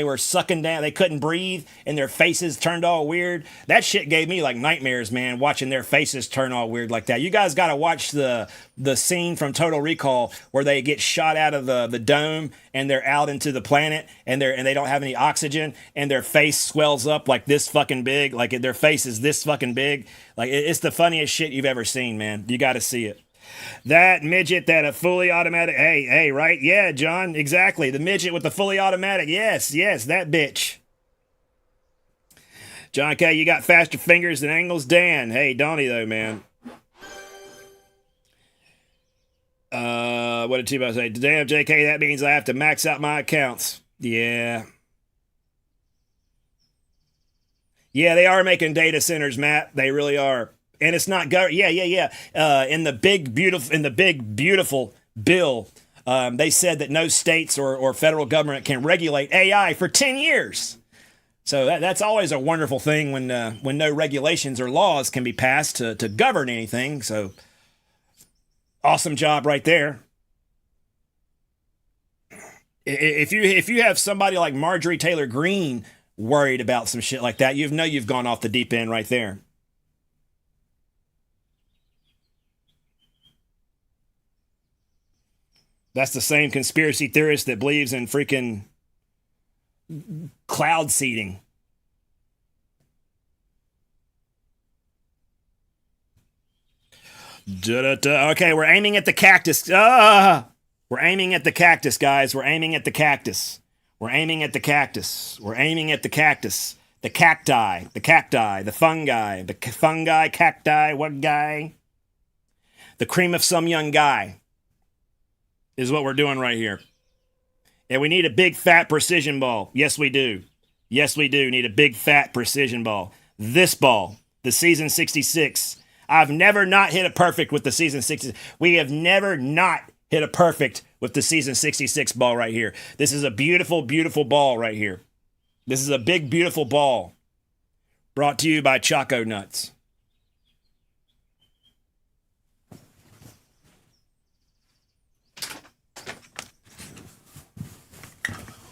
were sucking down, they couldn't breathe and their faces turned all weird? That shit gave me like nightmares, man, watching their faces turn all weird like that. You guys got to watch the scene from Total Recall where they get shot out of the dome and they're out into the planet and they don't have any oxygen and their face swells up like this fucking big, like their face is this fucking big. Like it's the funniest shit you've ever seen, man. You got to see it. That midget that a fully automatic. Hey, right? Yeah, John, exactly. The midget with the fully automatic. Yes, that bitch. John K, you got faster fingers than Angles. Dan, hey, don't he though, man? What did T-Bow say? Damn, JK, that means I have to max out my accounts. Yeah. Yeah, they are making data centers, Matt. They really are. And it's not yeah. In the big beautiful bill, they said that no states or federal government can regulate AI for 10 years. So that's always a wonderful thing when no regulations or laws can be passed to govern anything. So awesome job right there. If you have somebody like Marjorie Taylor Greene worried about some shit like that, you've gone off the deep end right there. That's the same conspiracy theorist that believes in freaking cloud seeding. Okay, we're aiming at the cactus. We're aiming at the cactus, guys. We're aiming at the cactus. We're aiming at the cactus. We're aiming at the cactus. The cacti. The cacti. The fungi. The fungi, cacti, what guy? The cream of some young guy is what we're doing right here. And we need a big fat precision ball. Yes, we do. Yes, we do need a big fat precision ball. This ball, the season 66. I've never not hit a perfect with the season 66. We have never not hit a perfect with the season 66 ball right here. This is a beautiful, beautiful ball right here. This is a big, beautiful ball. Brought to you by Choco Nuts.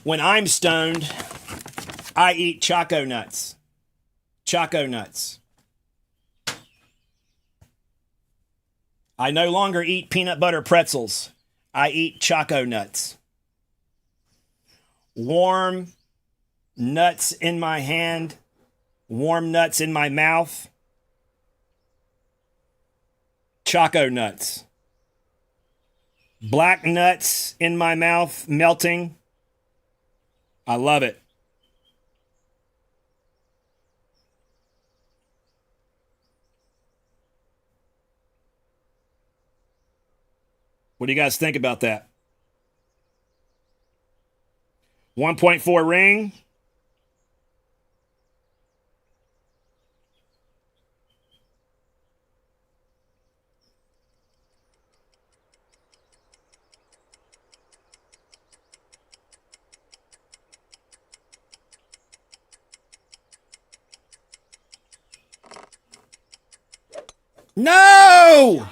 When I'm stoned, I eat Choco Nuts. Choco Nuts. I no longer eat peanut butter pretzels. I eat Choco Nuts. Warm nuts in my hand. Warm nuts in my mouth. Choco Nuts. Black nuts in my mouth, melting. I love it. What do you guys think about that? 1.4 ring. No!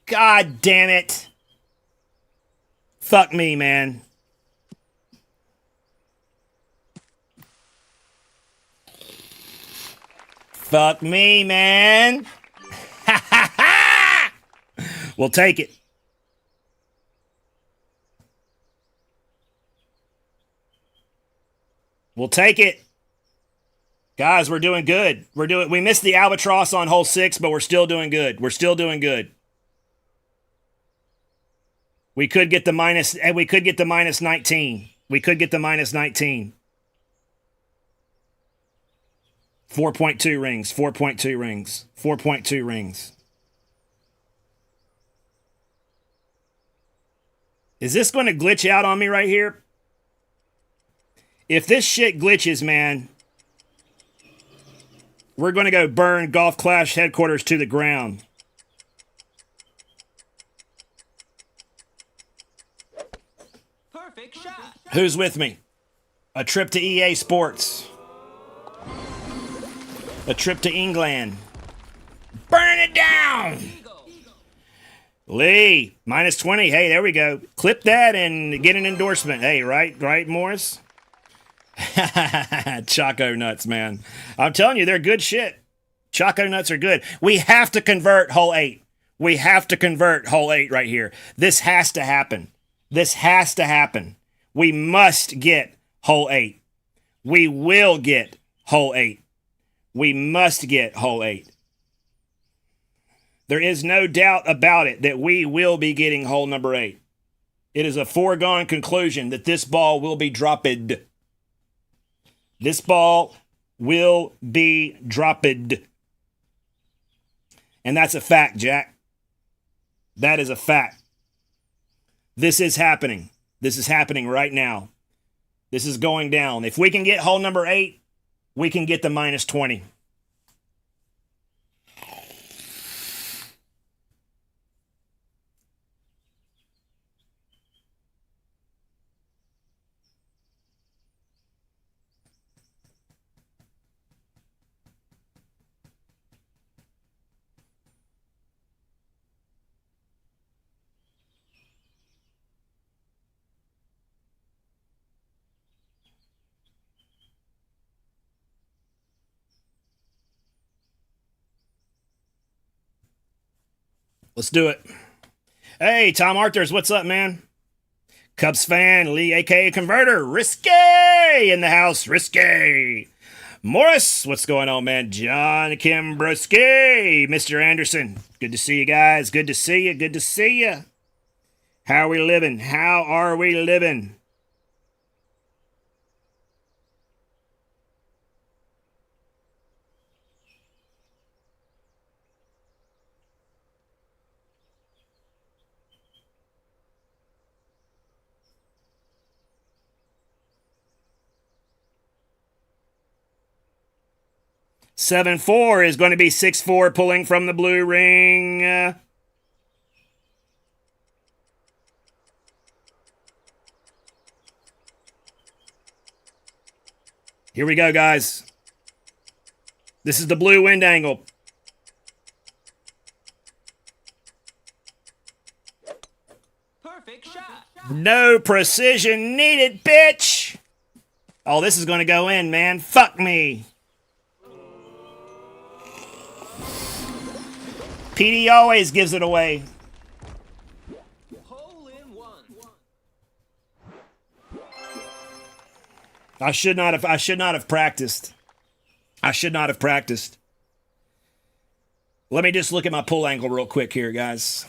God damn it. Fuck me, man. Fuck me, man. Ha ha ha! We'll take it. We'll take it. Guys, we're doing good. We missed the albatross on hole 6, but we're still doing good. We're still doing good. We could get the minus, and we could get the minus 19. We could get the minus 19. 4.2 rings, 4.2 rings, 4.2 rings. Is this going to glitch out on me right here? If this shit glitches, man, we're going to go burn Golf Clash headquarters to the ground. Perfect shot. Who's with me? A trip to EA Sports. A trip to England. Burn it down! Lee, minus 20. Hey, there we go. Clip that and get an endorsement. Hey, right, Morris? Choco nuts, man. I'm telling you, they're good shit. Choco nuts are good. We have to convert hole 8. We have to convert hole 8 right here. This has to happen. This has to happen. We must get hole 8. We will get hole 8. We must get hole 8. There is no doubt about it that we will be getting hole number 8. It is a foregone conclusion that this ball will be dropped. This ball will be dropped. And that's a fact, Jack. That is a fact. This is happening. This is happening right now. This is going down. If we can get hole number 8, we can get the minus 20. Let's do it. Hey, Tom Arthurs, what's up, man? Cubs fan, Lee, a.k.a. Converter. Risky in the house. Risky. Morris, what's going on, man? John Kimbroski. Mr. Anderson. Good to see you guys. Good to see you. Good to see you. How are we living? How are we living? Seven four is going to be 6-4 pulling from the blue ring. Here we go, guys. This is the blue wind angle. Perfect shot. No precision needed, bitch. Oh, this is going to go in, man. Fuck me. PD always gives it away. Hole in one. I should not have practiced. I should not have practiced. Let me just look at my pull angle real quick here, guys.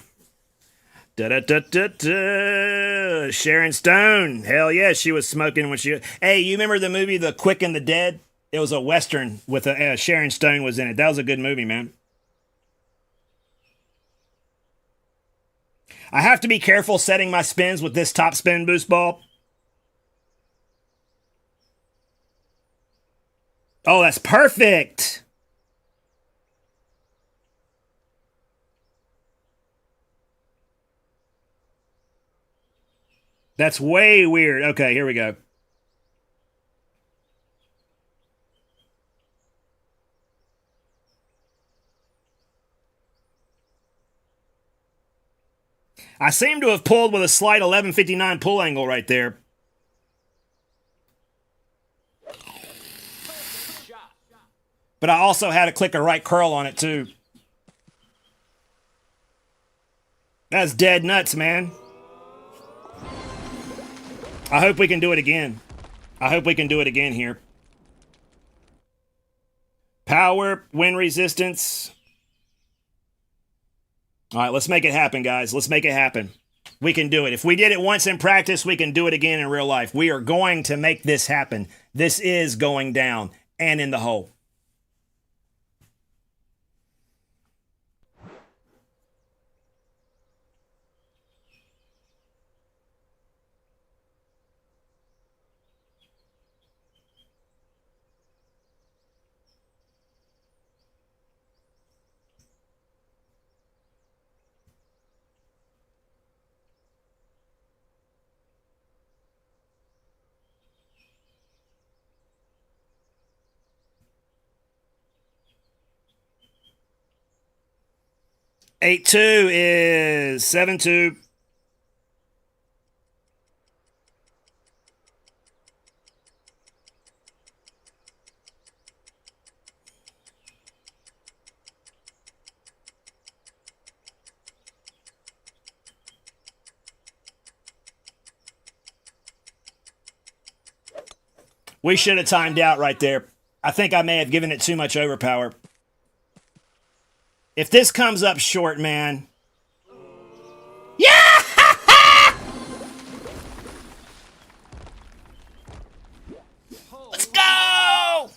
Da-da-da-da-da. Sharon Stone. Hell yeah, she was smoking when she... Hey, you remember the movie The Quick and the Dead? It was a Western with Sharon Stone was in it. That was a good movie, man. I have to be careful setting my spins with this top spin boost ball. Oh, that's perfect. That's way weird. Okay, here we go. I seem to have pulled with a slight 1159 pull angle right there. But I also had to click a right curl on it too. That's dead nuts, man. I hope we can do it again. I hope we can do it again here. Power, wind resistance. All right, let's make it happen, guys. Let's make it happen. We can do it. If we did it once in practice, we can do it again in real life. We are going to make this happen. This is going down and in the hole. Eight two is 7-2. We should have timed out right there. I think I may have given it too much overpower. If this comes up short, man. Yeah! Let's go!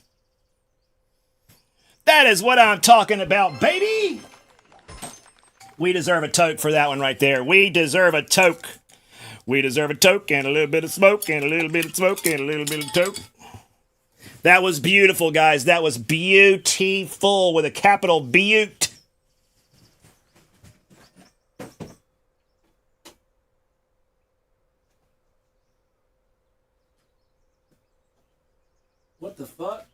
That is what I'm talking about, baby! We deserve a toke for that one right there. We deserve a toke. We deserve a toke and a little bit of smoke and a little bit of smoke and a little bit of toke. That was beautiful, guys. That was beautiful with a capital Butte. What the fuck?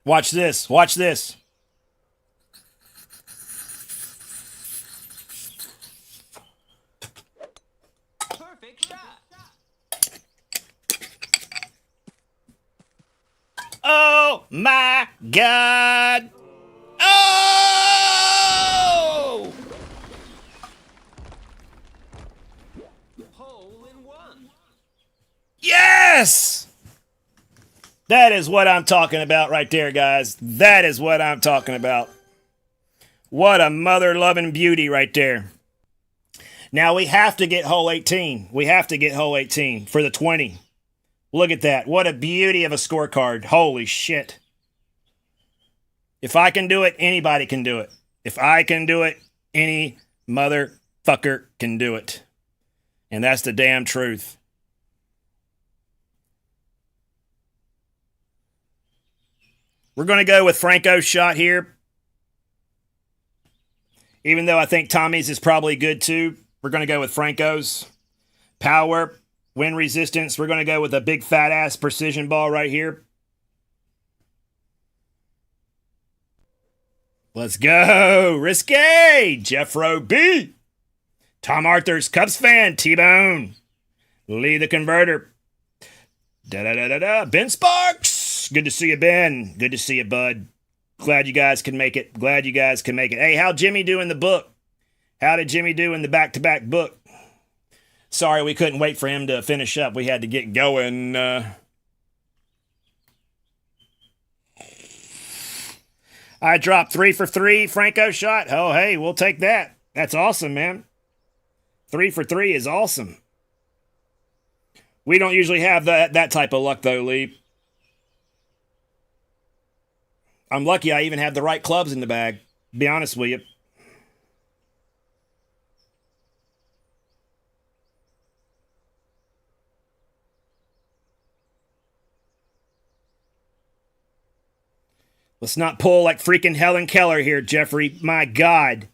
Watch this. Watch this. Perfect shot. Oh my God. Oh! Hole in one. Yes! That is what I'm talking about right there, guys. That is what I'm talking about. What a mother-loving beauty right there. Now we have to get hole 18. We have to get hole 18 for the 20. Look at that. What a beauty of a scorecard. Holy shit. If I can do it, anybody can do it. If I can do it, any motherfucker can do it. And that's the damn truth. We're going to go with Franco's shot here. Even though I think Tommy's is probably good too. We're going to go with Franco's. Power, wind resistance. We're going to go with a big fat ass precision ball right here. Let's go. Risque. Jeffro B. Tom Arthur's Cubs fan. T-Bone. Lee the Converter. Da-da-da-da-da. Ben Sparks. Good to see you, Ben. Good to see you, bud. Glad you guys can make it. Glad you guys can make it. Hey, how'd Jimmy do in the book? How did Jimmy do in the back-to-back book? Sorry, we couldn't wait for him to finish up. We had to get going. I dropped 3 for 3. Franco shot. Oh, hey, we'll take that. That's awesome, man. 3 for 3 is awesome. We don't usually have that type of luck, though, Lee. I'm lucky I even have the right clubs in the bag. Be honest with you. Let's not pull like freaking Helen Keller here, Jeffrey. My God.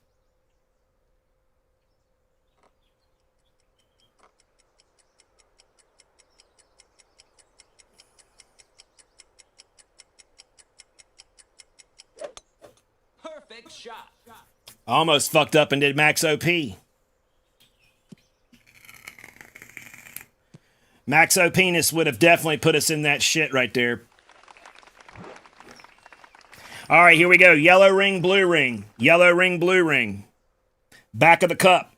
shot. I almost fucked up and did max OP. Max OPness would have definitely put us in that shit right there. All right, here we go. Yellow ring, blue ring. Yellow ring, blue ring. Back of the cup.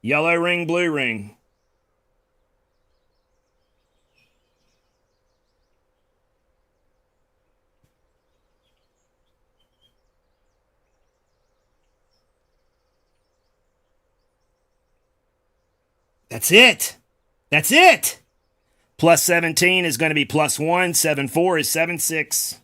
Yellow ring, blue ring. That's it. That's it. Plus 17 is going to be plus 1. 7-4 is 7-6.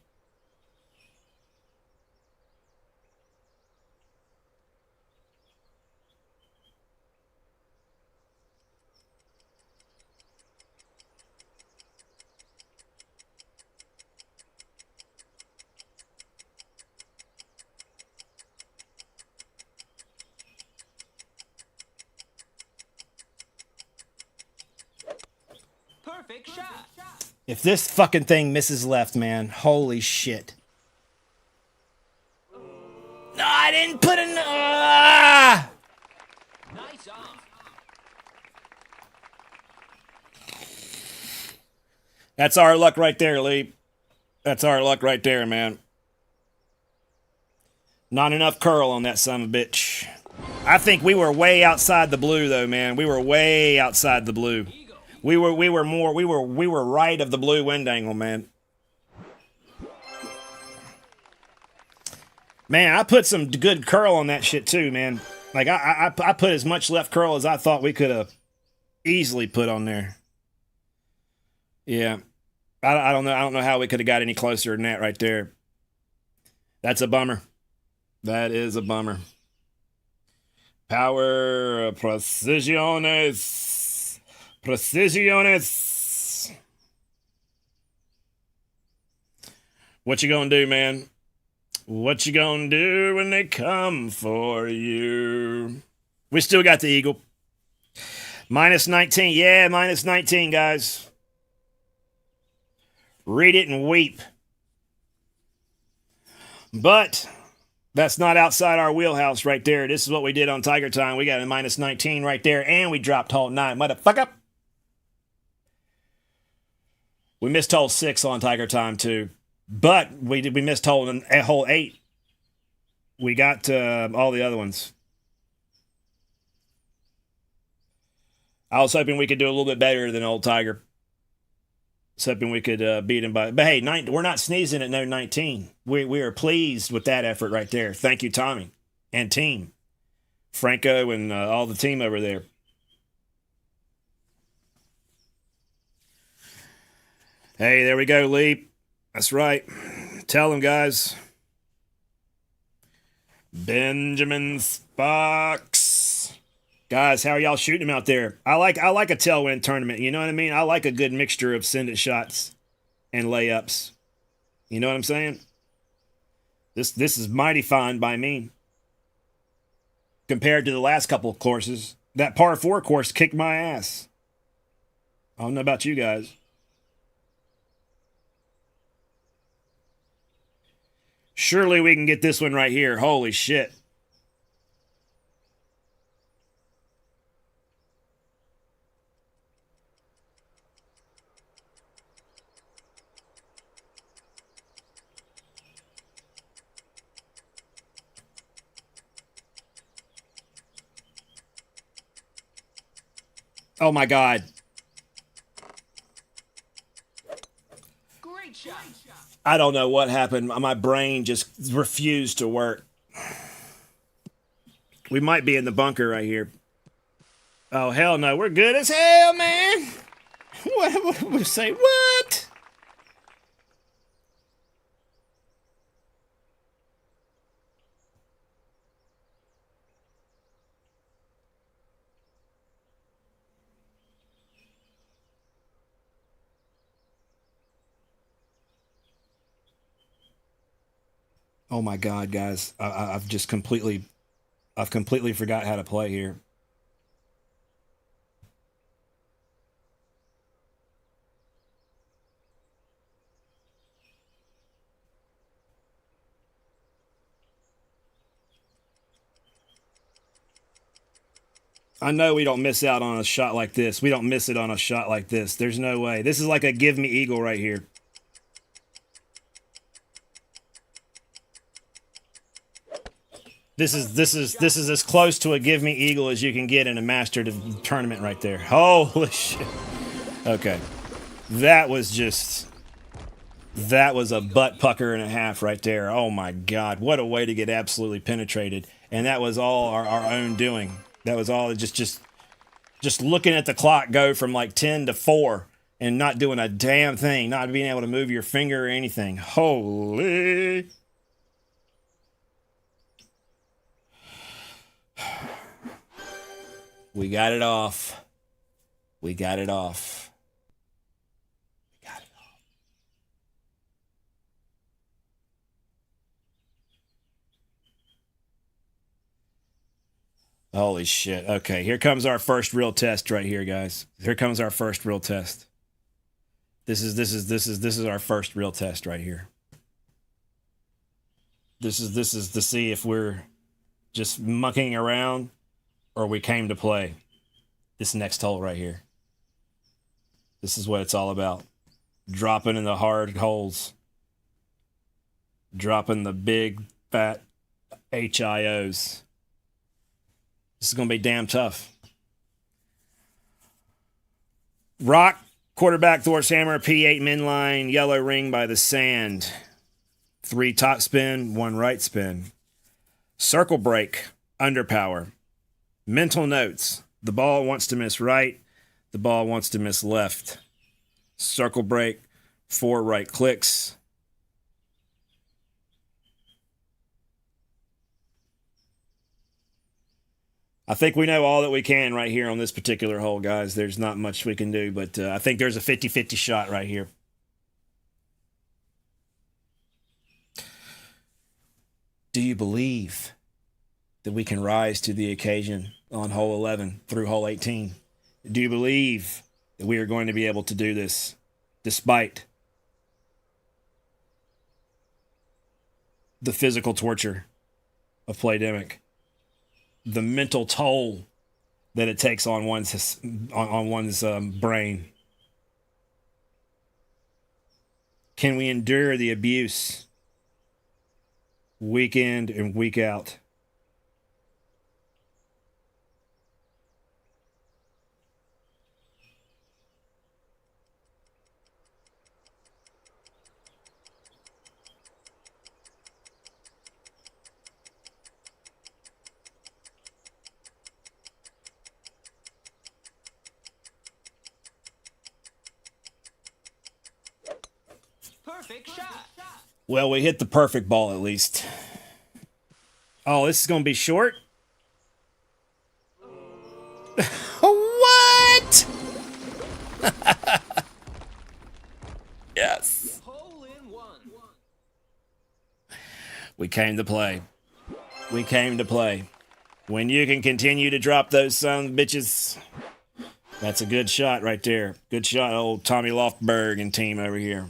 Perfect shot. If this fucking thing misses left, man, holy shit. No, I didn't put an. Nice on. That's our luck right there, Lee. That's our luck right there, man. Not enough curl on that son of a bitch. I think we were way outside the blue, though, man. We were way outside the blue. We were right of the blue wind angle, man. Man, I put some good curl on that shit too, man. Like I put as much left curl as I thought we could have easily put on there. Yeah, I don't know. I don't know how we could have got any closer than that right there. That's a bummer. That is a bummer. Power precisiones. Precisiones. What you gonna do, man? What you gonna do when they come for you? We still got the eagle. Minus 19. Yeah, minus 19, guys. Read it and weep. But that's not outside our wheelhouse right there. This is what we did on Tiger Time. We got a minus 19 right there, and we dropped hole 9. Motherfucker. We missed hole 6 on Tiger Time, too. But we missed hole 8. We got all the other ones. I was hoping we could do a little bit better than old Tiger. I was hoping we could beat him by. But hey, we're not sneezing at no 19. We are pleased with that effort right there. Thank you, Tommy and team, Franco and all the team over there. Hey, there we go, Lee. That's right. Tell them, guys. Benjamin Sparks. Guys, how are y'all shooting them out there? I like a tailwind tournament. You know what I mean? I like a good mixture of send it shots and layups. You know what I'm saying? This is mighty fine by me. Compared to the last couple of courses. That par 4 course kicked my ass. I don't know about you guys. Surely we can get this one right here. Holy shit. Oh my God. Great shot. I don't know what happened. My brain just refused to work. We might be in the bunker right here. Oh, hell no. We're good as hell, man. What we say? What? Oh my God, guys. I've completely forgot how to play here. I know we don't miss out on a shot like this. We don't miss it on a shot like this. There's no way. This is like a give me eagle right here. This is as close to a give me eagle as you can get in a master tournament right there. Holy shit. Okay. That was a butt pucker and a half right there. Oh my God. What a way to get absolutely penetrated. And that was all our own doing. That was all just looking at the clock go from like 10 to 4 and not doing a damn thing, not being able to move your finger or anything. Holy. We got it off. We got it off. We got it off. Holy shit. Okay, here comes our first real test right here, guys. Here comes our first real test. This is our first real test right here. This is to see if we're just mucking around or we came to play. This next hole right here. This is what it's all about. Dropping in the hard holes. Dropping the big, fat HIOs. This is going to be damn tough. Rock, quarterback, Thor's hammer, P8 min line, yellow ring by the sand. 3 top spin, 1 right spin. Circle break, underpower. Mental notes. The ball wants to miss right. The ball wants to miss left. Circle break, 4 right clicks. I think we know all that we can right here on this particular hole, guys. There's not much we can do, but I think there's a 50-50 shot right here. Do you believe that we can rise to the occasion on hole 11 through hole 18? Do you believe that we are going to be able to do this despite the physical torture of Playdemic, the mental toll that it takes on one's brain? Can we endure the abuse week in and week out? Perfect shot. Well, we hit the perfect ball at least. Oh, this is going to be short? What? Yes. Hole in one. We came to play. We came to play. When you can continue to drop those son of bitches, that's a good shot right there. Good shot, old Tommy Lofberg and team over here.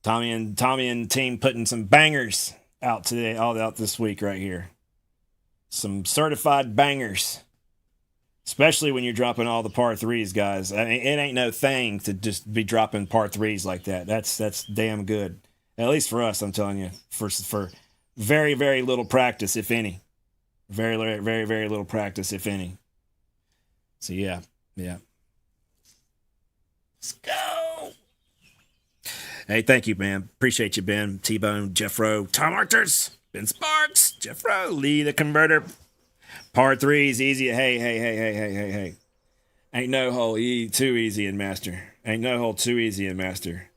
Tommy and team putting some bangers out today, all out this week right here. Some certified bangers. Especially when you're dropping all the par threes, guys. I mean, it ain't no thing to just be dropping par threes like that. That's damn good. At least for us, I'm telling you. For very, very little practice, if any. Very, very, very little practice, if any. So yeah. Let's go. Hey, thank you, man. Appreciate you, Ben, T-Bone, Jeff Rowe, Tom Arthurs, Ben Sparks, Jeff Rowe, Lee the Converter. Par threes, easy. Hey. Ain't no hole too easy in Master. Ain't no hole too easy in Master.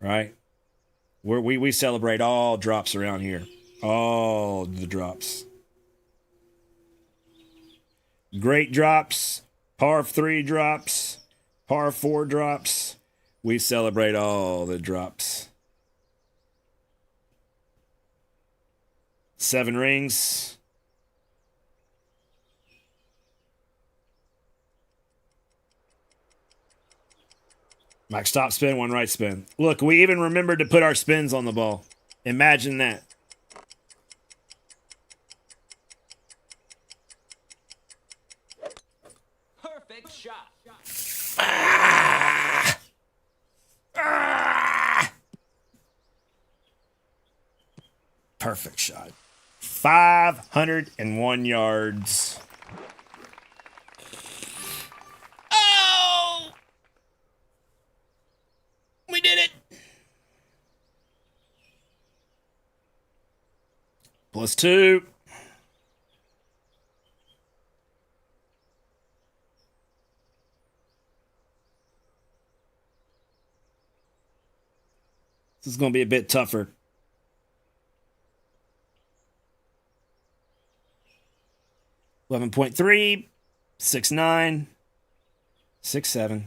Right? We celebrate all drops around here. All the drops. Great drops, par 3 drops, par 4 drops. We celebrate all the drops. 7 rings. Mike, stop spin, 1 right spin. Look, we even remembered to put our spins on the ball. Imagine that. Ah! Ah! Perfect shot. 501 yards. Oh! We did it. +2. This is going to be a bit tougher. $11.3, 6.9, 6.7.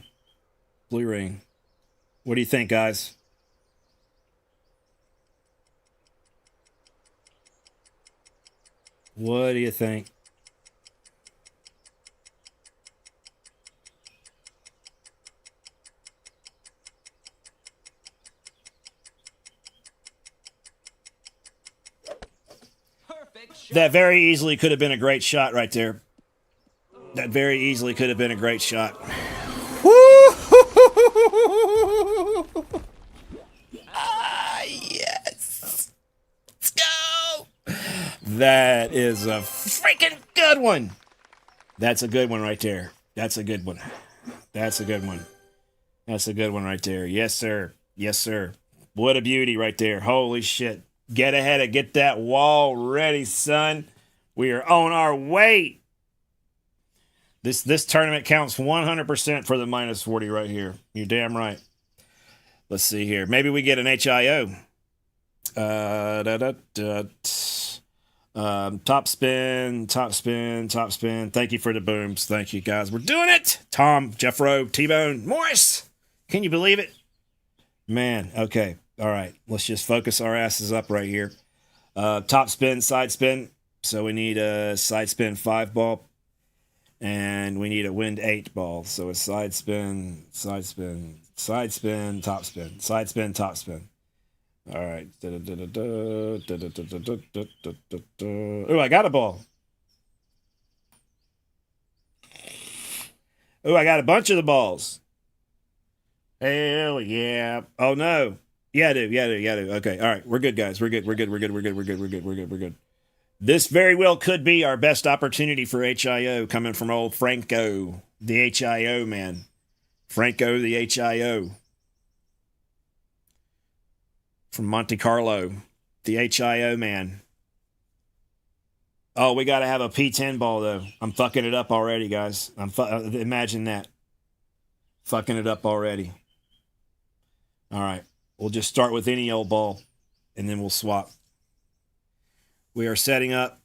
Blue ring. What do you think, guys? What do you think? Perfect shot. That very easily could have been a great shot right there. That very easily could have been a great shot. Ah, yes. Let's go. That is a freaking good one. That's a good one right there. That's a good one. That's a good one. That's a good one right there. Yes, sir. Yes, sir. What a beauty right there. Holy shit. Get ahead and get that wall ready, son. We are on our way. This tournament counts 100% for the -40 right here. You're damn right. Let's see here. Maybe we get an HIO. Top spin, top spin, top spin. Thank you for the booms. Thank you, guys. We're doing it. Tom, Jeffro, T-Bone, Morris. Can you believe it? Man, okay. All right. Let's just focus our asses up right here. Top spin, side spin. So we need a side spin 5 ball. And we need a wind 8 ball. So a side spin, side spin, side spin, top spin, side spin, top spin. All right. Oh, I got a ball. Oh, I got a bunch of the balls. Hell yeah. Oh no. Yeah, I do. Yeah, I do. Yeah, I do. Okay. All right. We're good, guys. We're good. We're good. We're good. We're good. We're good. We're good. We're good. We're good. This very well could be our best opportunity for HIO coming from old Franco, the HIO man. Franco, the HIO. From Monte Carlo, the HIO man. Oh, we got to have a P10 ball, though. I'm fucking it up already, guys. Imagine that. Fucking it up already. All right. We'll just start with any old ball, and then we'll swap. We are setting up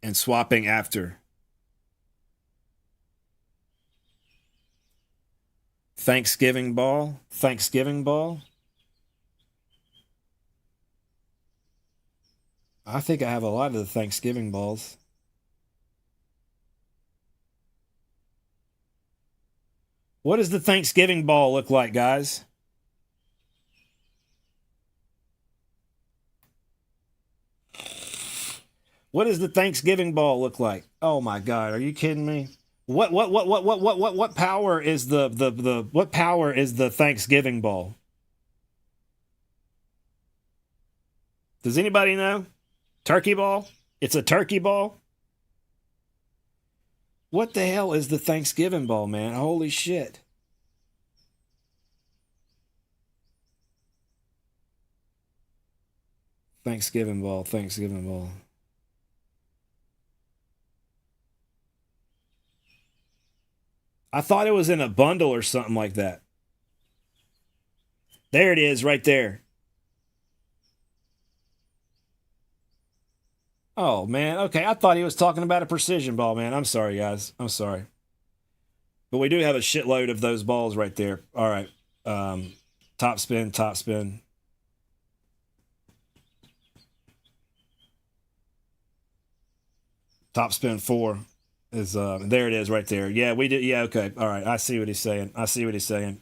and swapping after. Thanksgiving ball. Thanksgiving ball. I think I have a lot of the Thanksgiving balls. What does the Thanksgiving ball look like, guys? What does the Thanksgiving ball look like? Oh my God, are you kidding me? What power is what power is the Thanksgiving ball? Does anybody know? Turkey ball? It's a turkey ball? What the hell is the Thanksgiving ball, man? Holy shit. Thanksgiving ball, Thanksgiving ball. I thought it was in a bundle or something like that. There it is, right there. Oh, man. Okay, I thought he was talking about a precision ball, man. I'm sorry, guys. I'm sorry. But we do have a shitload of those balls right there. All right. Top spin, top spin. Top spin 4 is there it is right there. Yeah, we did. Yeah, okay. All right. I see what he's saying. I see what he's saying.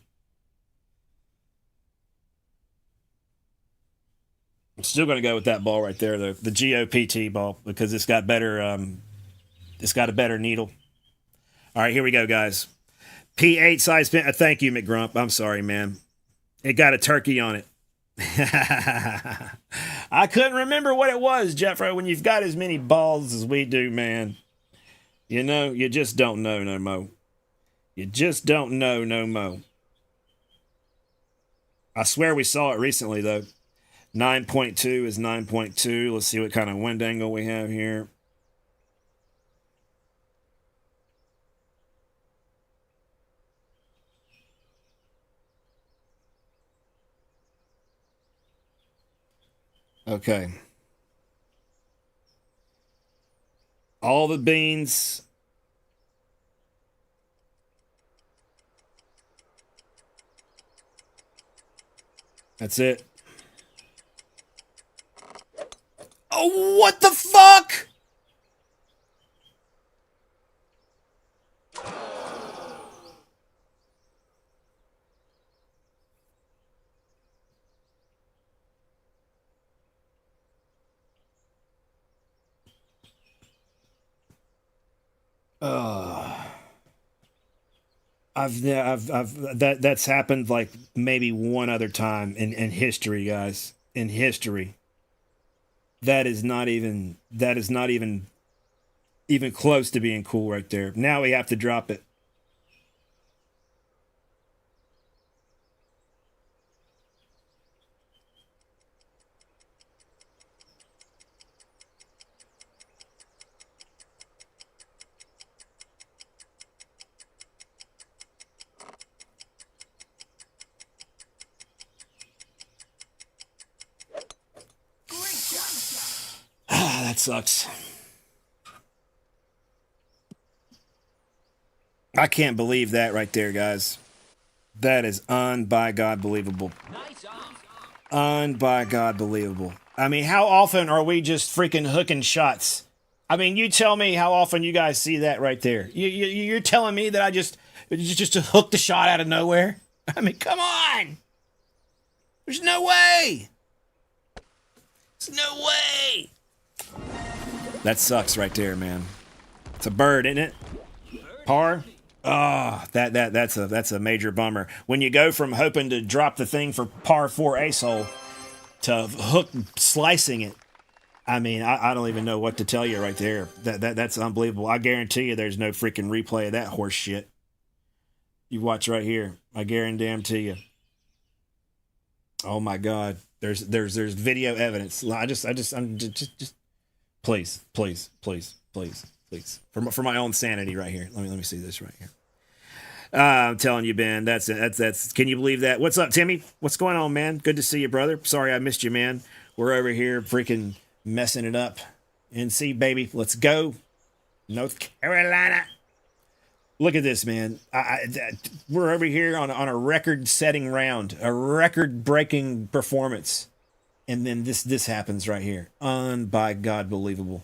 I'm still going to go with that ball right there, though, the GOPT ball, because it's got better. It's got a better needle. All right, here we go, guys. P8 size pin. Thank you, McGrump. I'm sorry, man. It got a turkey on it. I couldn't remember what it was, Jeffro. When you've got as many balls as we do, man, you know, you just don't know no mo. You just don't know no mo. I swear we saw it recently, though. 9.2 is 9.2. Let's see what kind of wind angle we have here. Okay. All the beans. That's it. Oh, what the fuck? That's happened like maybe one other time in history, guys. In history. That is not even even close to being cool right there. Now we have to drop it. That sucks. I can't believe that right there, guys. That is by God believable. Nice on. By God believable. I mean, how often are we just freaking hooking shots? I mean, you tell me how often you guys see that right there. You're telling me that I just hooked the shot out of nowhere? I mean, come on. There's no way. There's no way. That sucks right there, man. It's a bird, isn't it? Par? Oh, that's a major bummer. When you go from hoping to drop the thing for par 4 ace hole to hook slicing it, I mean, I don't even know what to tell you right there. That's unbelievable. I guarantee you there's no freaking replay of that horse shit. You watch right here. I guarantee you. Oh my God. There's video evidence. I'm just please. For my own sanity right here. Let me see this right here. I'm telling you, Ben, that's can you believe that? What's up, Timmy? What's going on, man? Good to see you, brother. Sorry I missed you, man. We're over here freaking messing it up. NC, baby. Let's go. North Carolina. Look at this, man. We're over here on a record-setting round, a record-breaking performance. And then this happens right here. By God believable.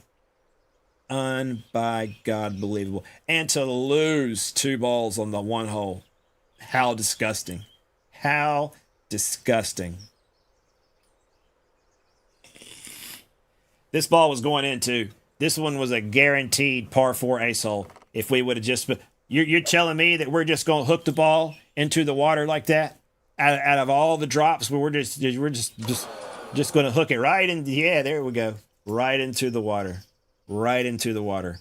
By God believable. And to lose 2 balls on the one hole. How disgusting. How disgusting. This ball was going into. This one was a guaranteed par 4 ace hole. If we would have just... You're telling me that we're just going to hook the ball into the water like that? Out of all the drops, we're just going to hook it right in. Yeah, there we go. Right into the water. Right into the water.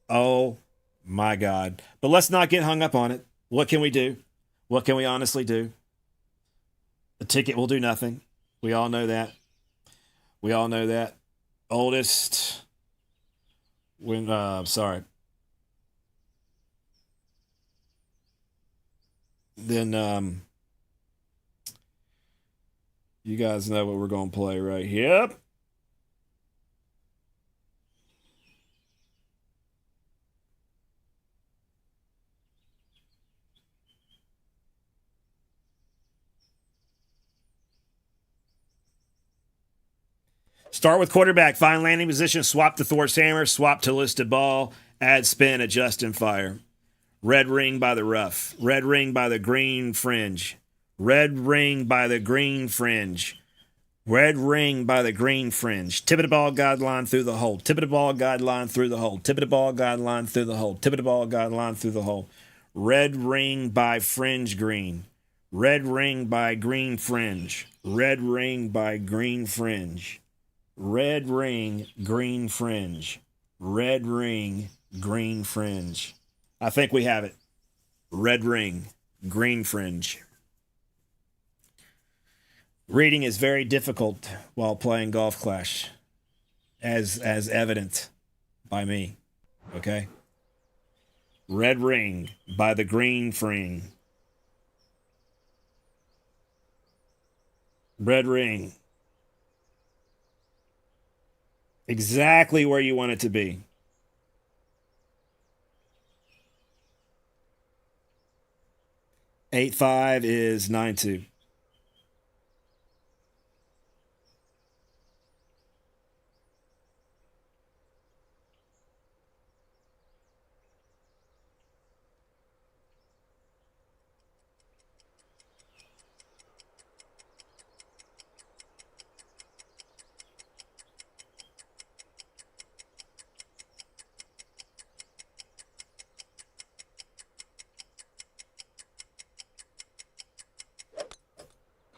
Oh my God. But let's not get hung up on it. What can we do? What can we honestly do? The ticket will do nothing. We all know that. We all know that. Oldest. Sorry. Then you guys know what we're going to play right here. Yep. Start with quarterback, find landing position, swap to Thor's hammer, swap to listed ball, add spin, adjust and fire. Red ring by the rough. Red ring by the green fringe. Red ring by the green fringe. Red ring by the green fringe. Tip of the ball guideline through the hole. Tip of the ball guideline through the hole. Tip of the ball guideline through the hole. Tip of the ball guideline through the hole. Red ring by fringe green. Red ring by green fringe. Red ring by green fringe. Red ring, green fringe. Red ring, green fringe. I think we have it. Red ring, green fringe. Reading is very difficult while playing Golf Clash, as evident by me. Okay? Red ring by the green fring. Red ring. Exactly where you want it to be. Eight five is 9-2.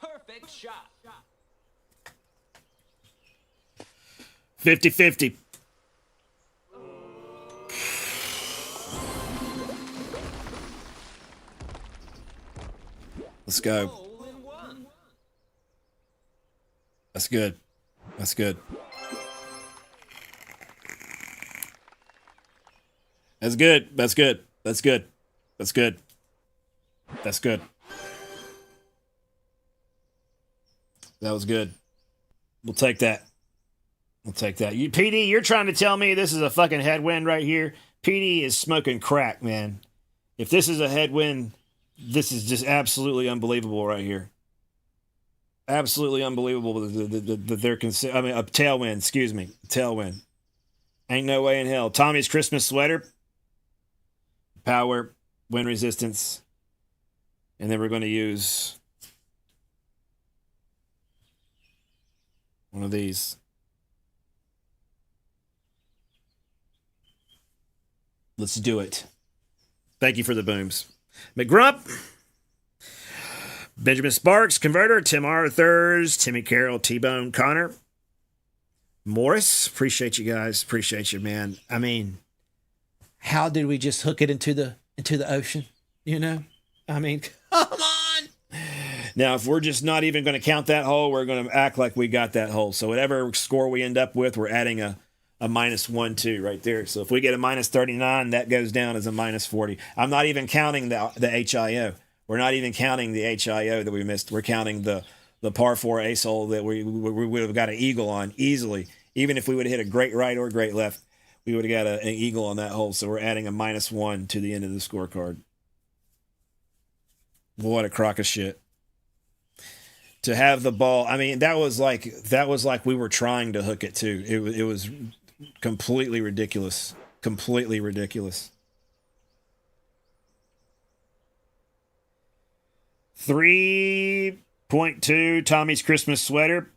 Perfect shot. 50-50. Let's go. Hole in one. That's good. That's good. That's good. That's good. That's good. That's good. That's good. That was good. We'll take that. We'll take that. You, PD, you're trying to tell me this is a fucking headwind right here? PD is smoking crack, man. If this is a headwind, this is just absolutely unbelievable right here. Absolutely unbelievable that they're I mean, a tailwind, excuse me. Tailwind. Ain't no way in hell. Tommy's Christmas sweater. Power, wind resistance. And then we're going to use one of these. Let's do it. Thank you for the booms. McGrump. Benjamin Sparks, Converter, Tim Arthurs, Timmy Carroll, T-Bone, Connor. Morris, appreciate you guys. Appreciate you, man. I mean, how did we just hook it into the ocean? You know? I mean, come on. Now, if we're just not even going to count that hole, we're going to act like we got that hole. So whatever score we end up with, we're adding a -1-2 right there. So if we get a -39, that goes down as a -40. I'm not even counting the HIO. We're not even counting the HIO that we missed. We're counting the par 4 ace hole that we would have got an eagle on easily. Even if we would have hit a great right or great left, we would have got an eagle on that hole. So we're adding a -1 to the end of the scorecard. What a crock of shit. To have the ball, I mean, that was like we were trying to hook it too. It was completely ridiculous. Completely ridiculous. 3.2 Tommy's Christmas sweater.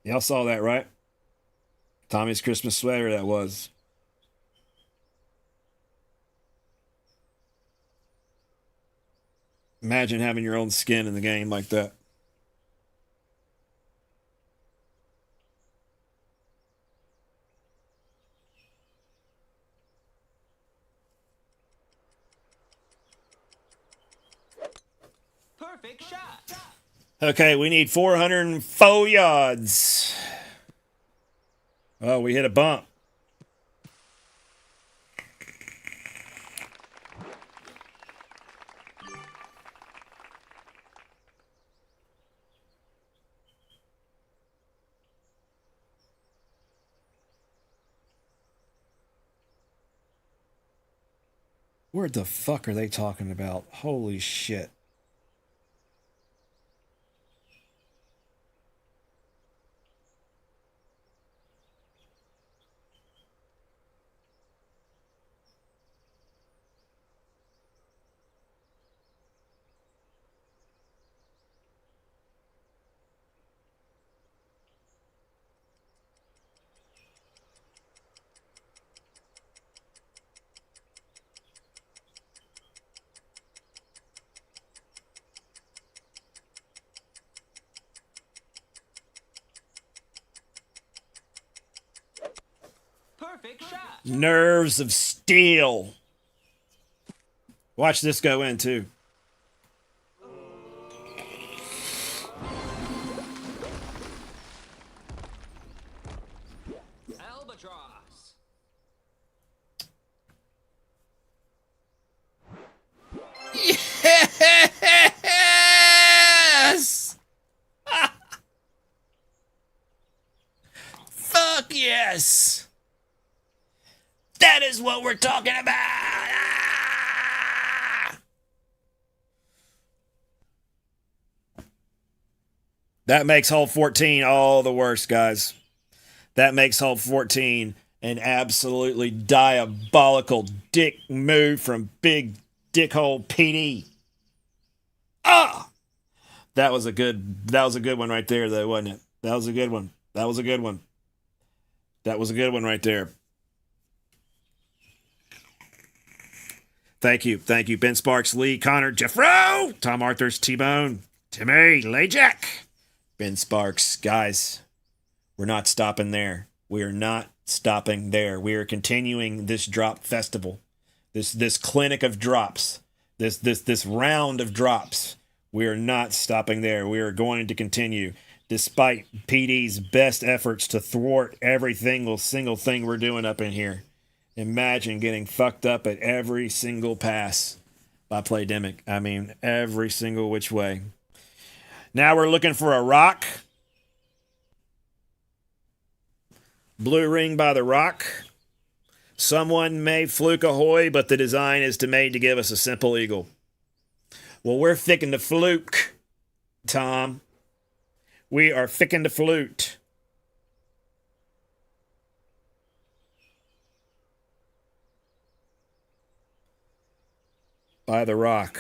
Y'all saw that, right? Tommy's Christmas sweater, that was. Imagine having your own skin in the game like that. Perfect shot. Okay, we need 404 yards. Oh, we hit a bump. What the fuck are they talking about? Holy shit. shot. Nerves of steel. Watch this go in too. Albatross. Yes! Fuck yes! That is what we're talking about! Ah! That makes hole 14 all the worse, guys. That makes hole 14 an absolutely diabolical dick move from Big Dickhole PD. Ah! That was a good one right there, though, wasn't it? That was a good one. That was a good one. That was a good one right there. Thank you. Thank you. Ben Sparks, Lee, Connor, Jeffro, Tom Arthurs, T-Bone, Timmy, Lay-Jack, Ben Sparks. Guys, we're not stopping there. We are not stopping there. We are continuing this drop festival. This clinic of drops. This round of drops. We are not stopping there. We are going to continue. Despite PD's best efforts to thwart every single thing we're doing up in here. Imagine getting fucked up at every single pass by Playdemic. I mean, every single which way. Now we're looking for a rock. Blue ring by the rock. Someone may fluke ahoy, but the design is made to give us a simple eagle. Well, we're ficking the fluke, Tom. We are ficking the flute. By the rock.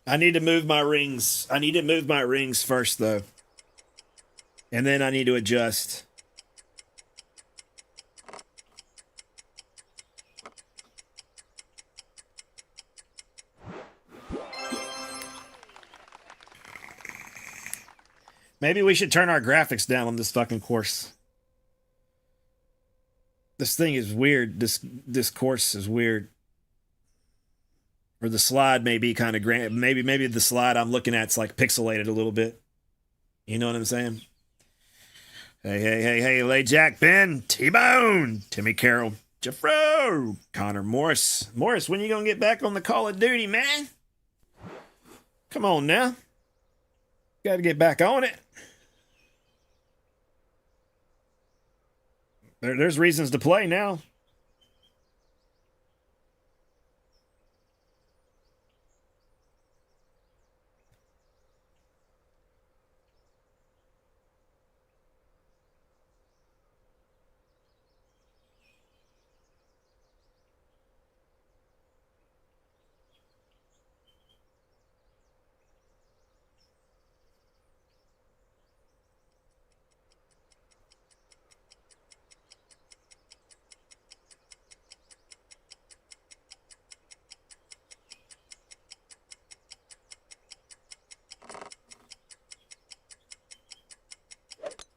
I need to move my rings. I need to move my rings first, though. And then I need to adjust. Maybe we should turn our graphics down on this fucking course. This thing is weird. This course is weird. Or the slide may be kind of grand. Maybe the slide I'm looking at is like pixelated a little bit. You know what I'm saying? Hey, Lay Jack, Ben, T-Bone, Timmy Carroll, Jeffro, Connor Morris. Morris, when you gonna get back on the Call of Duty, man? Come on now. Gotta get back on it. There's reasons to play now.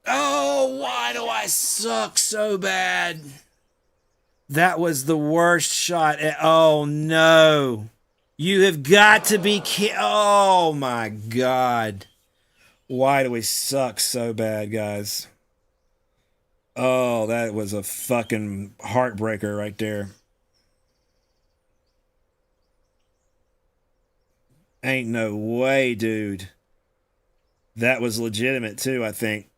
Oh, why do I suck so bad? That was the worst shot. Oh, no. You have got to be kidding. Oh, my God. Why do we suck so bad, guys? Oh, that was a fucking heartbreaker right there. Ain't no way, dude. That was legitimate, too, I think.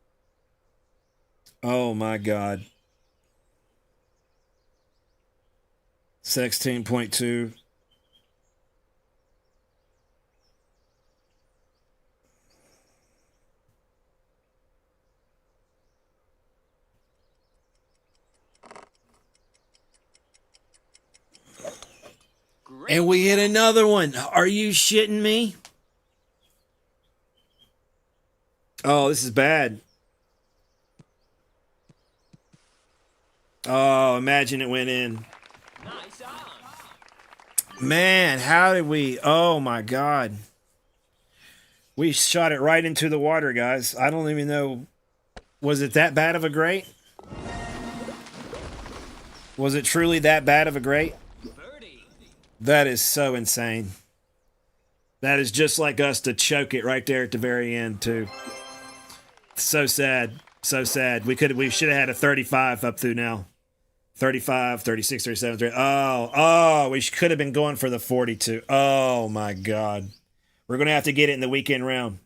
Oh, my God. 16.2. And we hit another one. Are you shitting me? Oh, this is bad. Oh, imagine it went in. Nice on. Man, how did we? Oh my God. We shot it right into the water, guys. I don't even know. Was it that bad of a grate? Was it truly that bad of a grate? Birdie. That is so insane. That is just like us to choke it right there at the very end, too. So sad. So sad. We should have had a 35 up through now. 35, 36, 37, 30. Oh, we could have been going for the 42. Oh my God. We're going to have to get it in the weekend round.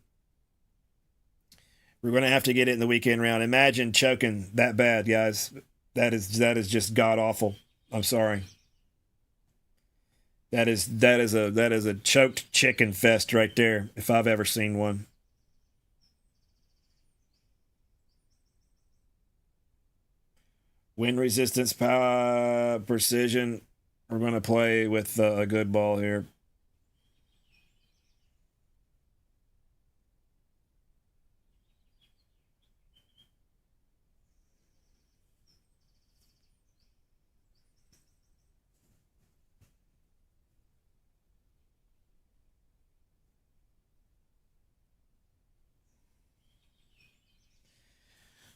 We're going to have to get it in the weekend round. Imagine choking that bad, guys. That is just god awful. I'm sorry. That is a choked chicken fest right there, if I've ever seen one. Wind resistance, power, precision. We're going to play with a good ball here.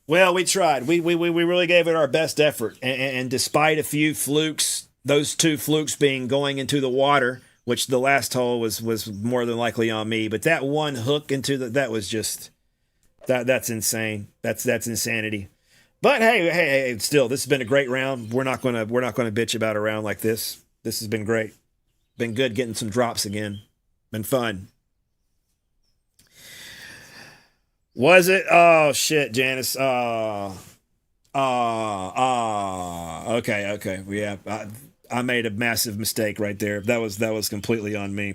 Well, we tried. We really gave it our best effort. And despite a few flukes, those two flukes being going into the water, which the last hole was more than likely on me, but that one hook into that was just that's insane. That's insanity. But hey, still, this has been a great round. We're not gonna bitch about a round like this. This has been great. Been good getting some drops again. Been fun. Was it? Oh shit, Janice. Okay. Yeah, I made a massive mistake right there. That was completely on me.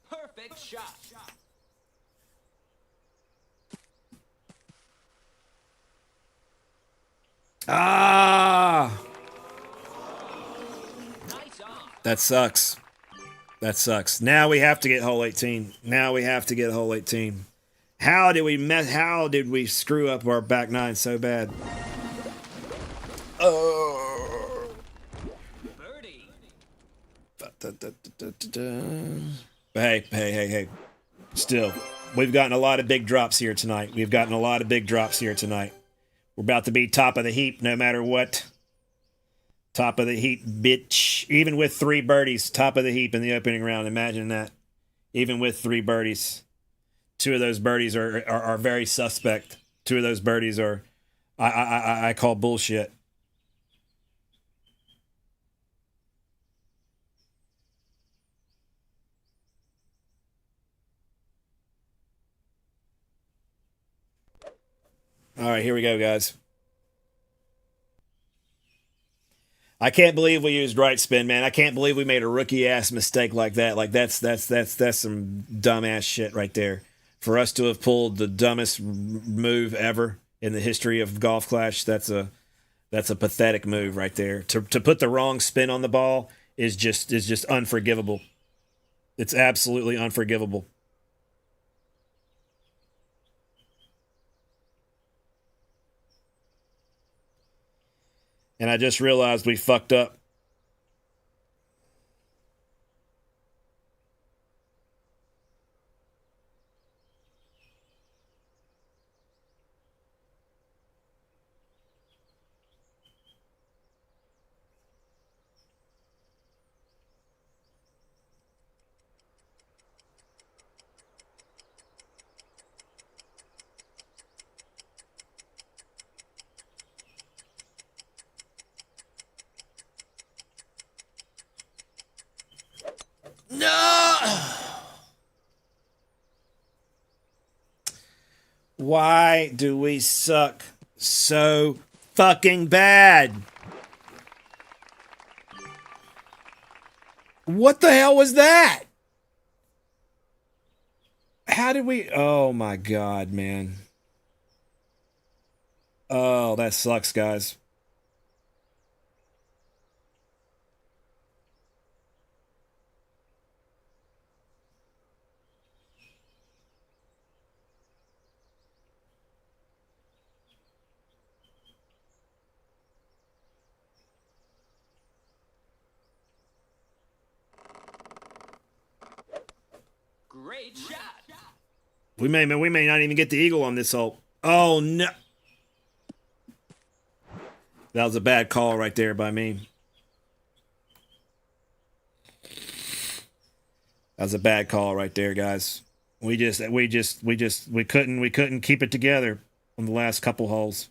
Perfect shot. Ah, Nice on. that sucks. That sucks. Now we have to get hole 18. Now we have to get hole 18. How did we screw up our back nine so bad? Oh. Birdie. But hey. Still, we've gotten a lot of big drops here tonight. We're about to be top of the heap no matter what. Top of the heap, bitch. Even with 3 birdies, top of the heap in the opening round. Imagine that. Even with 3 birdies. 2 of those birdies are very suspect. 2 of those birdies are I call bullshit. All right, here we go, guys. I can't believe we used right spin, man. I can't believe we made a rookie ass mistake like that. Like that's some dumbass shit right there. For us to have pulled the dumbest move ever in the history of Golf Clash, that's a pathetic move right there. To put the wrong spin on the ball is just unforgivable. It's absolutely unforgivable. And I just realized we fucked up. Why do we suck so fucking bad? What the hell was that? How did we... Oh my God, man. Oh, that sucks, guys. Great shot. We may not even get the eagle on this hole. Oh no. That was a bad call right there by me. That was a bad call right there, guys. We couldn't keep it together on the last couple holes.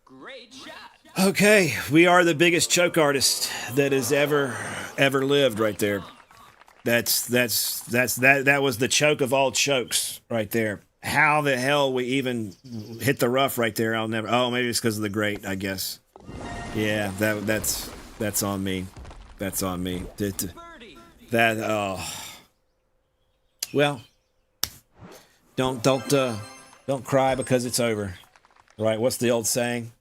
Great shot. Okay, we are the biggest choke artist that has ever lived right there. That was the choke of all chokes right there. How the hell we even hit the rough right there? I'll never. Oh, maybe it's because of the grate, I guess. Yeah, that's on me. That's on me. Birdie. That well, don't cry because it's over. Right? What's the old saying?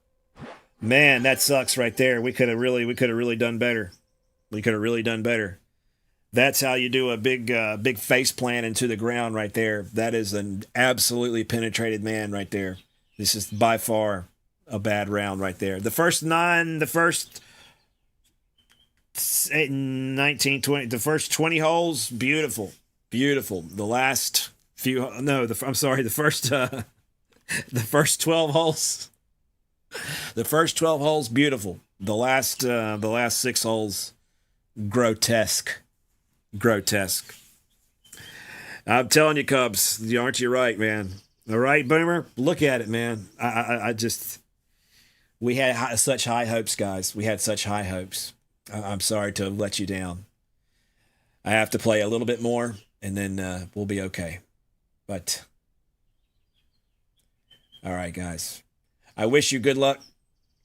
Man, that sucks right there. We could have really done better. We could have really done better. That's how you do a big face plant into the ground right there. That is an absolutely penetrated man right there. This is by far a bad round right there. The first 19, 20, the first 20 holes, beautiful. Beautiful. The last few, no, I'm sorry, the first 12 holes. The first 12 holes, beautiful. The last 6 holes, grotesque. Grotesque. I'm telling you, Cubs, aren't you right, man? All right, Boomer? Look at it, man. I just... We had such high hopes, guys. We had such high hopes. I'm sorry to let you down. I have to play a little bit more, and then we'll be okay. But... All right, guys. I wish you good luck.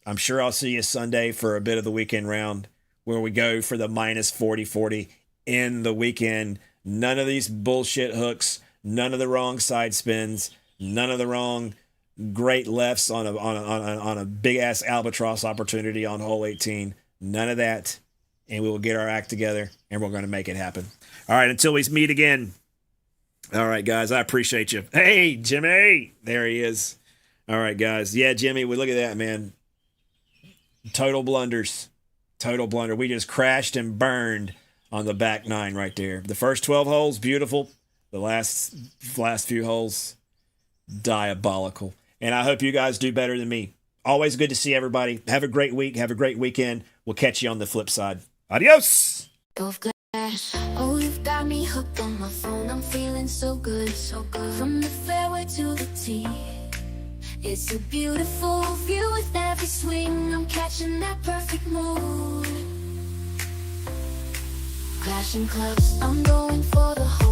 I'm sure I'll see you Sunday for a bit of the weekend round where we go for the minus 40-40 in the weekend. None of these bullshit hooks, none of the wrong side spins, none of the wrong great lefts on a big ass albatross opportunity on hole 18. None of that. And we will get our act together and we're going to make it happen. All right, until we meet again. All right, guys, I appreciate you. Hey, Jimmy. There he is. All right, guys. Yeah, Jimmy, we look at that, man. Total blunders. Total blunder. We just crashed and burned on the back 9 right there. The first 12 holes, beautiful. The last few holes, diabolical. And I hope you guys do better than me. Always good to see everybody. Have a great week. Have a great weekend. We'll catch you on the flip side. Adios. Golf glass. Oh, you've got me hooked on my phone. I'm feeling so good, so good. From the fairway to the tee. It's a beautiful view with every swing. I'm catching that perfect mood. Clashing clubs, I'm going for the hole.